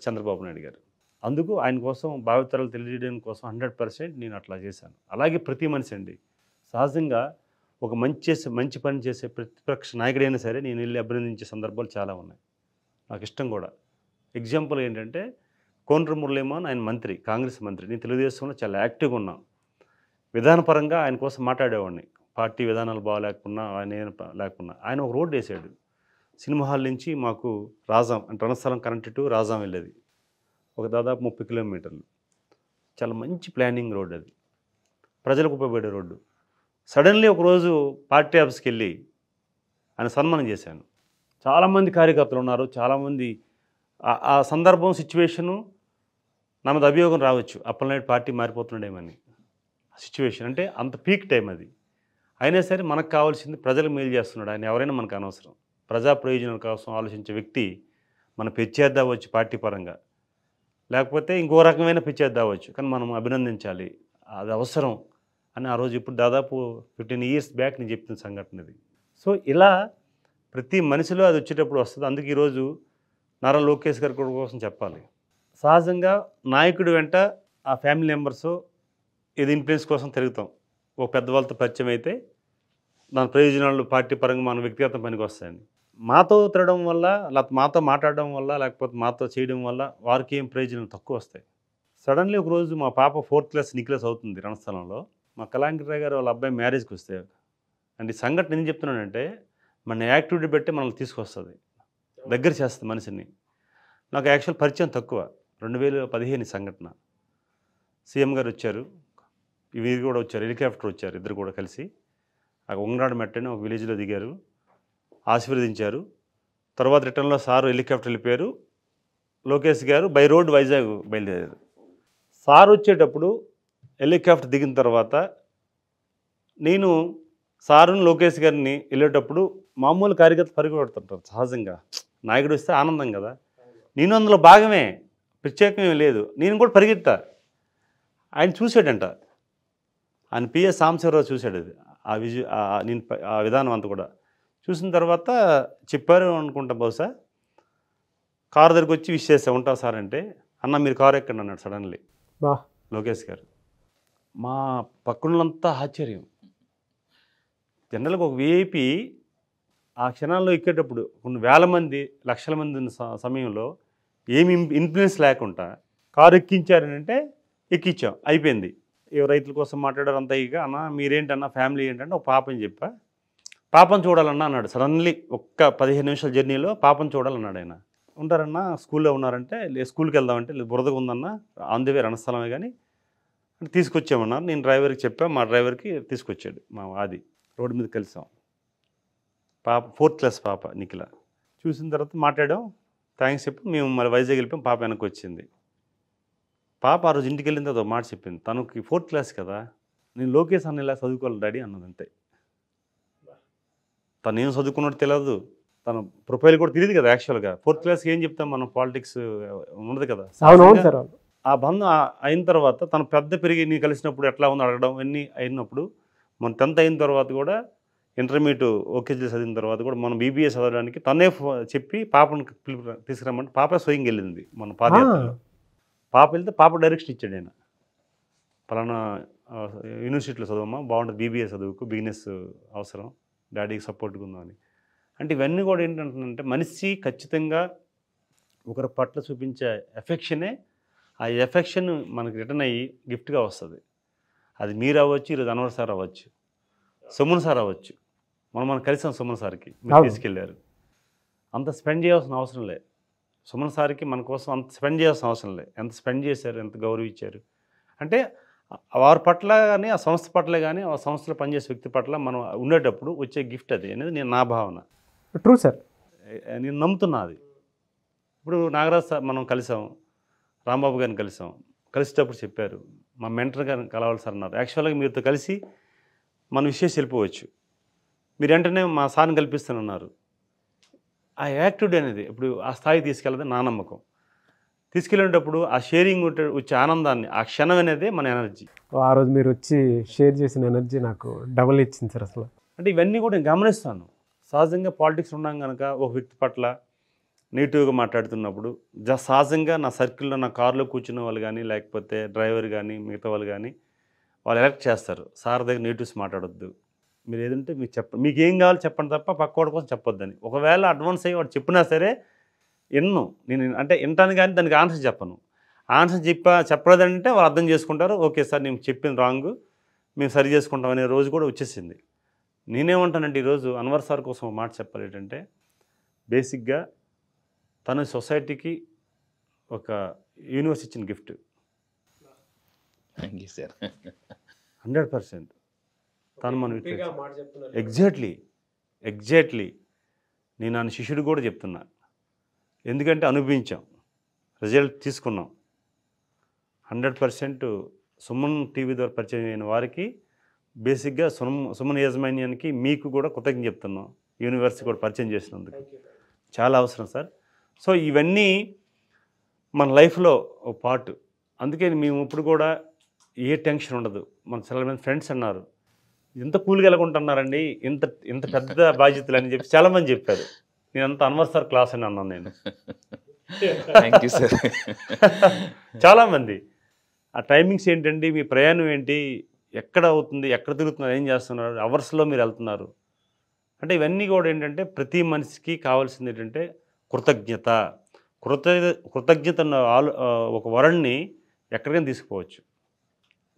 చంద్రబాబు నాయుడు గారు. అందుకు ఆయన కోసం భావితరాలు తెలియజేయడం కోసం 100% నేను అట్లా చేశాను. అలాగే ప్రతి మనిషి అండి సహజంగా ఒక మంచి పని చేసే ప్రతిపక్ష నాయకుడైనా సరే నేను వెళ్ళి అభినందించే సందర్భాలు చాలా ఉన్నాయి. నాకు ఇష్టం కూడా. ఎగ్జాంపుల్ ఏంటంటే కోనరు మురళీమోహన్, ఆయన మంత్రి, కాంగ్రెస్ మంత్రి. నేను తెలుగుదేశంలో చాలా యాక్టివ్గా ఉన్నాను. విధానపరంగా ఆయన కోసం మాట్లాడేవాడిని. పార్టీ విధానాలు బాగాలేకున్నా, లేకున్నా ఆయన ఒక రోడ్డు వేసాడు. సినిమా హాల్ నుంచి మాకు రాజాం అంటే రణస్థలం కరెంట్ టు రాజాం వెళ్ళేది, ఒక దాదాపు 30 కిలోమీటర్లు. చాలా మంచి ప్లానింగ్ రోడ్ అది, ప్రజలకు ఉపయోగపడే రోడ్డు. సడన్లీ ఒకరోజు పార్టీ ఆఫీస్కి వెళ్ళి ఆయన సన్మానం చేశాను. చాలామంది కార్యకర్తలు ఉన్నారు, చాలామంది. ఆ సందర్భం, సిచ్యువేషను నా మీద అభియోగం రావచ్చు, అప్పలనాయుడు పార్టీ మారిపోతున్నాడేమని. సిచ్యువేషన్ అంటే అంత పీక్ టైం అది. అయినా సరే మనకు కావాల్సింది ప్రజలకు మేలు చేస్తున్నాడు ఆయన, ఎవరైనా మనకు అనవసరం. ప్రజా ప్రయోజనాల కోసం ఆలోచించే వ్యక్తి మన పెచ్చేద్దావచ్చు పార్టీ పరంగా, లేకపోతే ఇంకో రకమైన పెచ్చేద్దావచ్చు, కానీ మనం అభినందించాలి, అది అవసరం అని ఆ రోజు ఇప్పుడు దాదాపు 15 years బ్యాక్ నేను చెప్పిన సంఘటన ఇది. సో ఇలా ప్రతి మనిషిలో అది వచ్చేటప్పుడు వస్తుంది. అందుకే ఈరోజు నారా లోకేష్ గారి కోసం చెప్పాలి. సహజంగా నాయకుడు వెంట ఆ ఫ్యామిలీ మెంబర్స్ ఏది ఇన్ఫ్లుయెన్స్ కోసం తిరుగుతాం. ఒక పెద్దవాళ్ళతో పరిచయం అయితే దాని ప్రయోజనాలు పార్టీ పరంగా మన వ్యక్తిగత పనికి వస్తాయండి. మాతో తిరగడం వల్ల, లేకపోతే మాతో మాట్లాడడం వల్ల, లేకపోతే మాతో చేయడం వల్ల వారికి ఏం ప్రయోజనం తక్కువ వస్తాయి. సడన్లీ ఒకరోజు మా పాప 4th క్లాస్ నిక్లెస్ అవుతుంది రణస్థలంలో. మా కళాంకిరావు గారు వాళ్ళ అబ్బాయి మ్యారేజ్కి వస్తే, అంటే ఈ సంఘటన ఏం చెప్తున్నానంటే మన యాక్టివిటీ బట్టి మనల్ని తీసుకొస్తుంది, దగ్గర చేస్తుంది మనిషిని. నాకు యాక్చువల్ పరిచయం తక్కువ. 2015 సంఘటన. సీఎం గారు వచ్చారు, వీరు కూడా వచ్చారు, హెలికాప్టర్ వచ్చారు, ఇద్దరు కూడా కలిసి ఉంగరాడు మెట్టని ఒక విలేజ్లో దిగారు, ఆశీర్వదించారు. తర్వాత రిటర్న్లో సారు హెలికాప్టర్ వెళ్ళిపోయారు. లోకేష్ గారు బై రోడ్ వైజాగ్ బయలుదేరారు. సార్ వచ్చేటప్పుడు హెలికాప్టర్ దిగిన తర్వాత నేను సారుని లోకేష్ గారిని వెళ్ళేటప్పుడు మామూలు కార్యకర్త పరిగెడుతుంటారు సహజంగా, నాయకుడు వస్తే ఆనందం కదా, నేను అందులో భాగమే, ప్రత్యేకమే లేదు, నేను కూడా పరిగెత్తా. ఆయన చూశాడంట, ఆయన పిఎస్ సాంబశివరావు చూశాడు అది, నేను ఆ విధానం అంతా కూడా చూసిన తర్వాత చెప్పారు అనుకుంటా, బహుశా కారు దగ్గరికి వచ్చి విష్ చేస్తా ఉంటా సార్ అంటే, అన్న మీరు కారు ఎక్కండి అన్నాడు సడన్లీ లోకేష్ గారు. మా పక్కనంతా ఆశ్చర్యం. జనరల్గా ఒక విఐపి ఆ క్షణాల్లో ఎక్కేటప్పుడు కొన్ని వేల మంది లక్షల మంది ఉన్న సమయంలో ఏమి ఇన్ఫ్లుయెన్స్ లేకుండా కారు ఎక్కించారనంటే ఎక్కించాం, అయిపోయింది. ఏ రైతుల కోసం మాట్లాడారు అంతా. ఇక అన్న మీరేంటన్నా ఫ్యామిలీ ఏంటంటే ఒక పాపని చెప్పా, పాపను చూడాలన్నా అన్నాడు సడన్లీ. ఒక్క 15 నిమిషాల జర్నీలో పాపను చూడాలన్నాడు ఆయన. ఉంటారన్నా స్కూల్లో ఉన్నారంటే, స్కూల్కి వెళ్దామంటే లేదు బురదగా ఉందన్నా, ఆన్ ది వే రణస్థలమే కానీ తీసుకొచ్చామన్నారు. నేను డ్రైవర్కి చెప్పా, మా డ్రైవర్కి తీసుకొచ్చాడు. మా ఆది రోడ్డు మీద కలిసాం. పాప 4th క్లాస్ పాప నిఖిల. చూసిన తర్వాత మాట్లాడాం, థ్యాంక్స్ చెప్పి మేము మళ్ళీ వైజాగ్ వెళ్ళిపోయాం. పాప వెనక్కి వచ్చింది. పాప ఆ రోజు ఇంటికి వెళ్ళిన తర్వాత మాట చెప్పింది, తనకి 4th క్లాస్ కదా, నేను లోకేష్ అన్న ఇలా చదువుకోవాలి డాడీ అన్నది. అంతే. తను ఏం చదువుకున్నట్టు తెలియదు, తన ప్రొఫైల్ కూడా తెలియదు కదా. యాక్చువల్గా 4th క్లాస్కి ఏం చెప్తాం మనం, పాలిటిక్స్ ఉండదు కదా. ఆ బంధం అయిన తర్వాత తను పెద్ద పెరిగి నీ కలిసినప్పుడు ఎట్లా ఉందో అడగడం ఇవన్నీ అయినప్పుడు, మన 10th అయిన తర్వాత కూడా ఇంటర్మీడియట్ ఓకేజీ చదివిన తర్వాత కూడా మనం బీబీఏ చదవడానికి తనే చెప్పి పాపను తీసుకురమ్మంటే పాప స్వయంగా వెళ్ళింది. మన పాదయాత్రలో పాప వెళ్తే పాప డైరెక్షన్ ఇచ్చాడు ఆయన, పలానా యూనివర్సిటీలో చదవమ్మా బాగుంటుంది, బీబీఏ చదువుకు, బిజినెస్ అవసరం, డాడీకి సపోర్ట్గా ఉందని. అంటే ఇవన్నీ కూడా ఏంటంటే మనిషి ఖచ్చితంగా ఒకరి పట్ల చూపించే ఎఫెక్షనే, ఆ ఎఫెక్షన్ మనకి రిటర్న్ అయ్యి గిఫ్ట్గా వస్తుంది. అది మీరు అవ్వచ్చు, ఈరోజు అన్వర్ సార్ అవ్వచ్చు, సుమన్ సార్ అవ్వచ్చు. మనం కలిసాం సుమన్ సార్కి, మీరు తీసుకెళ్ళారు. అంత స్పెండ్ చేయాల్సిన అవసరం లేదు సుమన్ సార్కి, మన కోసం అంత స్పెండ్ చేయాల్సిన అవసరం లేదు. ఎంత స్పెండ్ చేశారు, ఎంత గౌరవించారు అంటే వారి పట్ల కానీ ఆ సంస్థ పట్ల కానీ ఆ సంస్థలో పనిచేసే వ్యక్తి పట్ల మనం ఉండేటప్పుడు వచ్చే గిఫ్ట్ అది అనేది నా భావన. ట్రూ సార్, నేను నమ్ముతున్నా అది. ఇప్పుడు నాగరాజ్ సార్ మనం కలిసాం, రాంబాబు గారిని కలిసేటప్పుడు చెప్పారు, మా మెంటర్ గారిని కలవాలి సార్ అన్నారు. యాక్చువల్గా మీరుతో కలిసి మన విషయం వెళ్ళిపోవచ్చు, మీరు వెంటనే మా సార్ని కల్పిస్తానన్నారు. ఆ యాక్టివిటీ అనేది ఇప్పుడు ఆ స్థాయికి తీసుకెళ్ళదే నా నమ్మకం. తీసుకెళ్ళేటప్పుడు ఆ షేరింగ్ వచ్చే ఆనందాన్ని, ఆ క్షణం అనేది మన ఎనర్జీ. ఆ రోజు మీరు వచ్చి షేర్ చేసిన ఎనర్జీ నాకు డబల్ ఇచ్చింది సార్ అసలు. అంటే ఇవన్నీ కూడా నేను గమనిస్తాను. సహజంగా పాలిటిక్స్ ఉన్నాం కనుక ఒక వ్యక్తి పట్ల నెగిటివ్గా మాట్లాడుతున్నప్పుడు సహజంగా నా సర్కిల్లో నా కారులో కూర్చున్న వాళ్ళు కానీ లేకపోతే డ్రైవర్ కానీ మిగతా వాళ్ళు కానీ వాళ్ళు ఎలక్ట్ చేస్తారు, సార్ దగ్గర నెగిటివ్స్ మాట్లాడొద్దు, మీరు ఏదంటే మీకు మీకు ఏం కావాలో చెప్పండి తప్ప పక్కవాడి కోసం చెప్పొద్దని. ఒకవేళ అడ్వాన్స్ అయ్యి వాడు చెప్పినా సరే ఎన్నో నేను అంటే వింటాను కానీ దానికి ఆన్సర్ చెప్పను. ఆన్సర్ చెప్పలేదంటే వాళ్ళు అర్థం చేసుకుంటారు, ఓకే సార్ నేను చెప్పిన రాంగ్, మేము సరి చేసుకుంటాం అనే రోజు కూడా వచ్చేసింది. నేనేమంటానంటే ఈరోజు అన్వర్ సార్ కోసం ఒక మాట చెప్పాలి ఏంటంటే, బేసిక్గా తన సొసైటీకి ఒక యూనివర్స్ ఇచ్చిన గిఫ్ట్. Thank you sir. 100% తను మనం ఎగ్జాక్ట్లీ నేను నా శిష్యుడు కూడా చెప్తున్నా. ఎందుకంటే అనుభవించాం, రిజల్ట్ తీసుకున్నాం. 100% సుమన్ టీవీ ద్వారా పరిచయం అయిన వారికి బేసిక్గా సుమన్ యాజమాన్యానికి మీకు కూడా కృతజ్ఞత చెప్తున్నాం. యూనివర్సిటీ కూడా పరిచయం చేసినందుకు చాలా అవసరం సార్. సో ఇవన్నీ మన లైఫ్లో ఒక పార్ట్. అందుకే మేము ఇప్పుడు కూడా ఏ టెన్షన్ ఉండదు. మన చాలా మంది ఫ్రెండ్స్ అన్నారు, ఇంత కూల్గా ఎలాగుంటున్నారండి, ఇంత పెద్ద బాధ్యతలు అని చెప్పి చాలామంది చెప్పారు. నేను అంత అన్వర్ సార్ క్లాస్ అని అన్నాను నేను. Thank you sir. చాలామంది ఆ టైమింగ్స్ ఏంటండి, మీ ప్రయాణం ఏంటి, ఎక్కడ అవుతుంది, ఎక్కడ తిరుగుతున్నారు, ఏం చేస్తున్నారు, అవర్స్లో మీరు వెళ్తున్నారు అంటే ఇవన్నీ కూడా ఏంటంటే ప్రతి మనిషికి కావాల్సింది ఏంటంటే కృతజ్ఞత అన్న ఒక వరల్డ్ని ఎక్కడికైనా తీసుకుపోవచ్చు.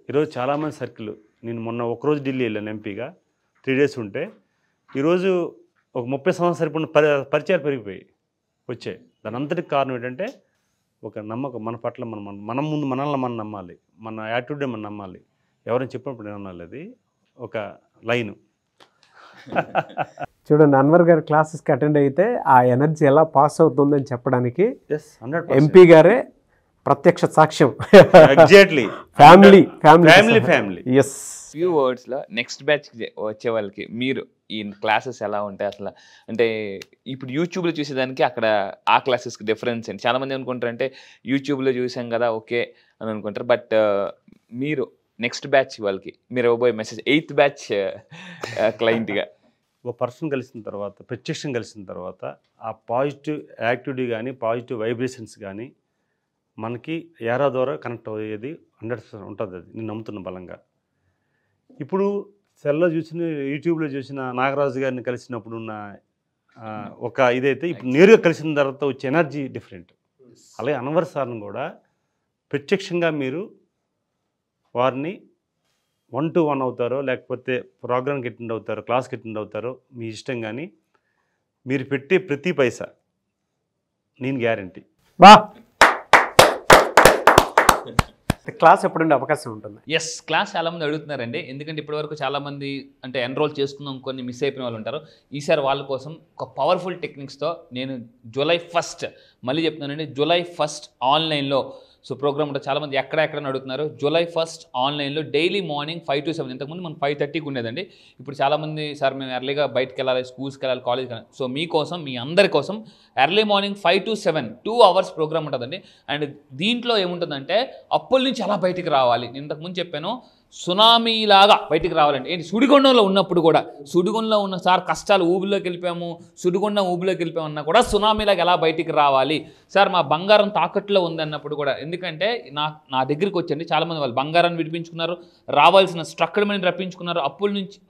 ఈరోజు చాలామంది సర్కిల్, నేను మొన్న ఒకరోజు ఢిల్లీ వెళ్ళాను ఎంపీగా, 3 days ఉంటే ఈరోజు ఒక 30 సంవత్సరాలు సరిపడిన పరిచయాలు పెరిగిపోయి వచ్చాయి. దాని అంతటికి కారణం ఏంటంటే ఒక నమ్మకం మన పట్ల మనం ముందు మనల్ని మనం నమ్మాలి, మన యాటిట్యూడే మనం నమ్మాలి. ఎవరైనా చెప్పినప్పుడు ఏమన్నా అది ఒక లైను. చూడండి, అన్వర్ గారి క్లాసెస్కి అటెండ్ అయితే ఆ ఎనర్జీ ఎలా పాస్ అవుతుందని చెప్పడానికి ఎస్ 100% ఎంపీ గారే ప్రత్యక్ష సాక్ష్యం. Exactly family yes. ఫ్యూ వర్డ్స్లో నెక్స్ట్ బ్యాచ్ వచ్చే వాళ్ళకి మీరు ఈ క్లాసెస్ ఎలా ఉంటాయి అసలు? అంటే ఇప్పుడు యూట్యూబ్లో చూసేదానికి అక్కడ ఆ క్లాసెస్కి డిఫరెన్స్ ఏంటి? చాలామంది అనుకుంటారంటే యూట్యూబ్లో చూసాం కదా ఓకే అని అనుకుంటారు. బట్ మీరు నెక్స్ట్ బ్యాచ్ వాళ్ళకి మీరు ఇవ్వబోయే మెసేజ్ 8th బ్యాచ్ క్లయింట్గా. ఒక పర్సన్ కలిసిన తర్వాత, ప్రత్యక్షం కలిసిన తర్వాత ఆ పాజిటివ్ యాక్టివిటీ కానీ పాజిటివ్ వైబ్రేషన్స్ కానీ మనకి ఏరా ద్వారా కనెక్ట్ అయ్యేది 100% ఉంటుంది. అది నేను నమ్ముతున్న బలంగా. ఇప్పుడు సెల్లో చూసిన, యూట్యూబ్లో చూసిన నాగరాజు గారిని కలిసినప్పుడు ఉన్న ఒక ఇదైతే ఇప్పుడు నేరుగా కలిసిన తర్వాత వచ్చే ఎనర్జీ డిఫరెంట్. అలాగే అన్వర్ సార్ని కూడా ప్రత్యక్షంగా మీరు వారిని 1-to-1 అవుతారో లేకపోతే ప్రోగ్రామ్కి అటెండ్ అవుతారో క్లాస్కి అటెండ్ అవుతారో మీ ఇష్టం, కానీ మీరు పెట్టే ప్రతి పైసా నేను గ్యారంటీ. బా క్లాస్ ఎప్పుడుండే అవకాశం ఉంటుంది? ఎస్, క్లాస్ చాలామంది అడుగుతున్నారండి. ఎందుకంటే ఇప్పటివరకు చాలామంది అంటే ఎన్రోల్ చేసుకుందాం కొన్ని మిస్ అయిపోయిన వాళ్ళు ఉంటారు. ఈసారి వాళ్ళ కోసం ఒక పవర్ఫుల్ టెక్నిక్స్తో నేను July 1st మళ్ళీ చెప్తున్నానండి, July 1st ఆన్లైన్లో సో ప్రోగ్రామ్ ఉంటుంది. చాలామంది ఎక్కడ అడుగుతున్నారు. July 1st ఆన్లైన్లో డైలీ మార్నింగ్ 5 to 7. ఇంతకుముందు మనం 5:30కి ఉండేదండి. ఇప్పుడు చాలామంది సార్ మేము ఎర్లీగా బయటకు వెళ్ళాలి, స్కూల్స్కి వెళ్ళాలి, కాలేజ్కి వెళ్ళాలి. సో మీకోసం, మీ అందరి కోసం early morning 5 to 7 2 hours program ఉంటుందండి. అండ్ దీంట్లో ఏముంటుందంటే అప్పుల నుంచి ఎలా బయటికి రావాలి. నేను ఇంతకుముందు చెప్పాను, సునామీలాగా బయటికి రావాలండి. ఏంటి, సుడిగుండంలో ఉన్నప్పుడు కూడా, సుడిగుండంలో ఉన్న సార్ కష్టాలు ఊబిలోకి వెళ్ళిపోయాము, సుడిగుండం ఊబిలోకి వెళ్ళిపోయామన్నా కూడా సునామీలాగా ఎలా బయటికి రావాలి సార్, మా బంగారం తాకట్లో ఉందన్నప్పుడు కూడా. ఎందుకంటే నా దగ్గరికి వచ్చండి చాలామంది వాళ్ళు బంగారాన్ని విడిపించుకున్నారు, రావాల్సిన స్ట్రక్చర్ మనీ రప్పించుకున్నారు,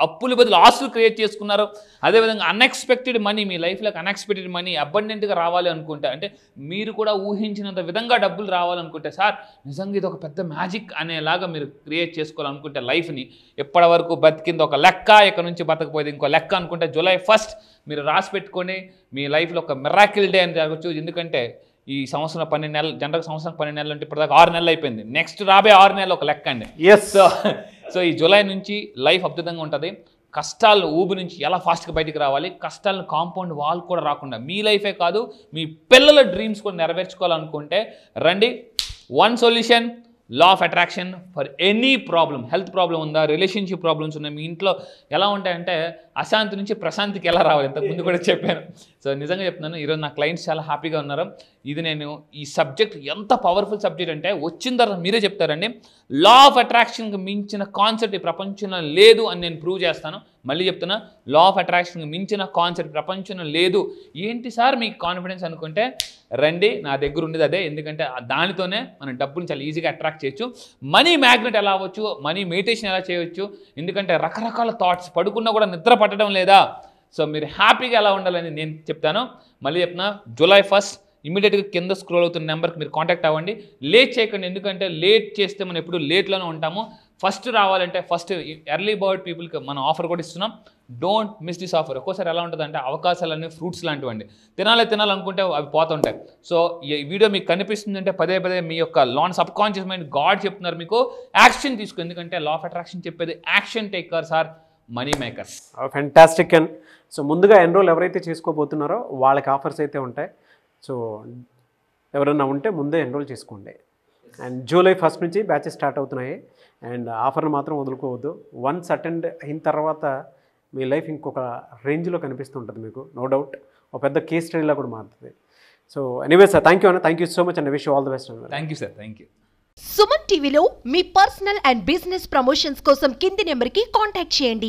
అప్పుల బదులు ఆస్తులు క్రియేట్ చేసుకున్నారు. అదేవిధంగా అన్ఎక్స్పెక్టెడ్ మనీ, మీ లైఫ్లోకి అన్ఎక్స్పెక్టెడ్ మనీ అబండెంట్గా రావాలి అనుకుంటే, అంటే మీరు కూడా ఊహించినంత విధంగా డబ్బులు రావాలనుకుంటే సార్ నిజంగా ఇది ఒక పెద్ద మ్యాజిక్ అనేలాగా మీరు క్రియేట్ చేసుకోవాలి అనుకుంటే లైఫ్ని, ఎప్పటి వరకు బతికింది ఒక లెక్క, ఇక్కడ నుంచి బతకపోయేది ఇంకో లెక్క అనుకుంటే July 1st మీరు రాసి పెట్టుకొని మీ లైఫ్లో ఒక మిరాకిల్ డే అని జరగచ్చు. ఎందుకంటే ఈ సంవత్సరం 12 నెలలు, జనరల్ సంవత్సరం 12 నెలలు అంటే ఇప్పటిదాకా 6 నెలలు అయిపోయింది. నెక్స్ట్ రాబోయే 6 నెలలు ఒక లెక్క అండి. సో ఈ జూలై నుంచి లైఫ్ అద్భుతంగా ఉంటుంది. కష్టాలు ఊబి నుంచి ఎలా ఫాస్ట్గా బయటికి రావాలి, కష్టాలను కాంపౌండ్ వాల్ కూడా రాకుండా మీ లైఫే కాదు మీ పిల్లల డ్రీమ్స్ కూడా నెరవేర్చుకోవాలనుకుంటే రండి. One solution, law of attraction for any problem. Health problem ఉందా, రిలేషన్షిప్ ప్రాబ్లమ్స్ ఉన్నాయి, మీ ఇంట్లో ఎలా ఉంటాయంటే అశాంతి నుంచి ప్రశాంతికి ఎలా రావాలి, ఇంతకుముందు కూడా చెప్పాను. సో నిజంగా చెప్తున్నాను, ఈరోజు నా క్లయింట్స్ చాలా హ్యాపీగా ఉన్నారు. ఇది నేను ఈ సబ్జెక్ట్ ఎంత పవర్ఫుల్ సబ్జెక్ట్ అంటే వచ్చిన తర్వాత మీరే చెప్తారండి, లా ఆఫ్ అట్రాక్షన్కి మించిన కాన్సెప్ట్ ఈ ప్రపంచంలో లేదు అని నేను ప్రూవ్ చేస్తాను. మళ్ళీ చెప్తున్నా, లా ఆఫ్ అట్రాక్షన్కి మించిన కాన్సెప్ట్ ప్రపంచంలో లేదు. ఏంటి సార్ మీకు కాన్ఫిడెన్స్ అనుకుంటే రండి, నా దగ్గర ఉండేది అదే. ఎందుకంటే దానితోనే మనం డబ్బుని చాలా ఈజీగా అట్రాక్ట్ చేయొచ్చు. మనీ మ్యాగ్నెట్ ఎలా అవ్వచ్చు, మనీ మెడిటేషన్ ఎలా చేయవచ్చు. ఎందుకంటే రకరకాల థాట్స్, పడుకున్నా కూడా నిద్ర పట్టడం లేదా. సో మీరు హ్యాపీగా ఎలా ఉండాలని నేను చెప్తాను. మళ్ళీ చెప్తున్నా, July 1st ఇమీడియట్గా కింద స్క్రోల్ అవుతున్న నెంబర్కి మీరు కాంటాక్ట్ అవ్వండి. లేట్ చేయకండి, ఎందుకంటే లేట్ చేస్తే మనం ఎప్పుడు లేట్లోనే ఉంటాము. ఫస్ట్ రావాలంటే ఫస్ట్ ఎర్లీ బర్డ్ పీపుల్కి మనం ఆఫర్ కూడా ఇస్తున్నాం. Don't miss this offer. ఒక్కోసారి ఎలా ఉంటుందంటే అవకాశాలన్నీ ఫ్రూట్స్ లాంటివండి, తినాలనుకుంటే అవి పోతుంటాయి. సో ఈ వీడియో మీకు కనిపిస్తుందంటే పదే మీ యొక్క సబ్ కాన్షియస్ మైండ్ గాడ్ చెప్తున్నారు మీకు యాక్షన్ తీసుకో. ఎందుకంటే లా ఆఫ్ అట్రాక్షన్ చెప్పేది action takers are money makers. Fantastic. And so ముందుగా ఎన్రోల్ ఎవరైతే చేసుకోబోతున్నారో వాళ్ళకి ఆఫర్స్ అయితే ఉంటాయి. సో ఎవరైనా ఉంటే ముందే ఎన్రోల్ చేసుకోండి. అండ్ July 1st నుంచి బ్యాచెస్ స్టార్ట్ అవుతున్నాయి. అండ్ ఆఫర్ని మాత్రం వదులుకోవద్దు. వన్స్ అటెండ్ అయిన తర్వాత మీ లైఫ్ ఇంకొక రేంజ్లో కనిపిస్తుంటుంది మీకు, నో డౌట్. ఒక పెద్ద కేస్ స్టడీలా కూడా మారుతుంది. So anyway sir, thank you అన్న, thank you so much and wish you all the best అన్న. Thank you sir, thank you. Suman టీవీలో మీ పర్సనల్ అండ్ బిజినెస్ ప్రమోషన్స్ కోసం కింది నెంబర్కి కాంటాక్ట్ చేయండి.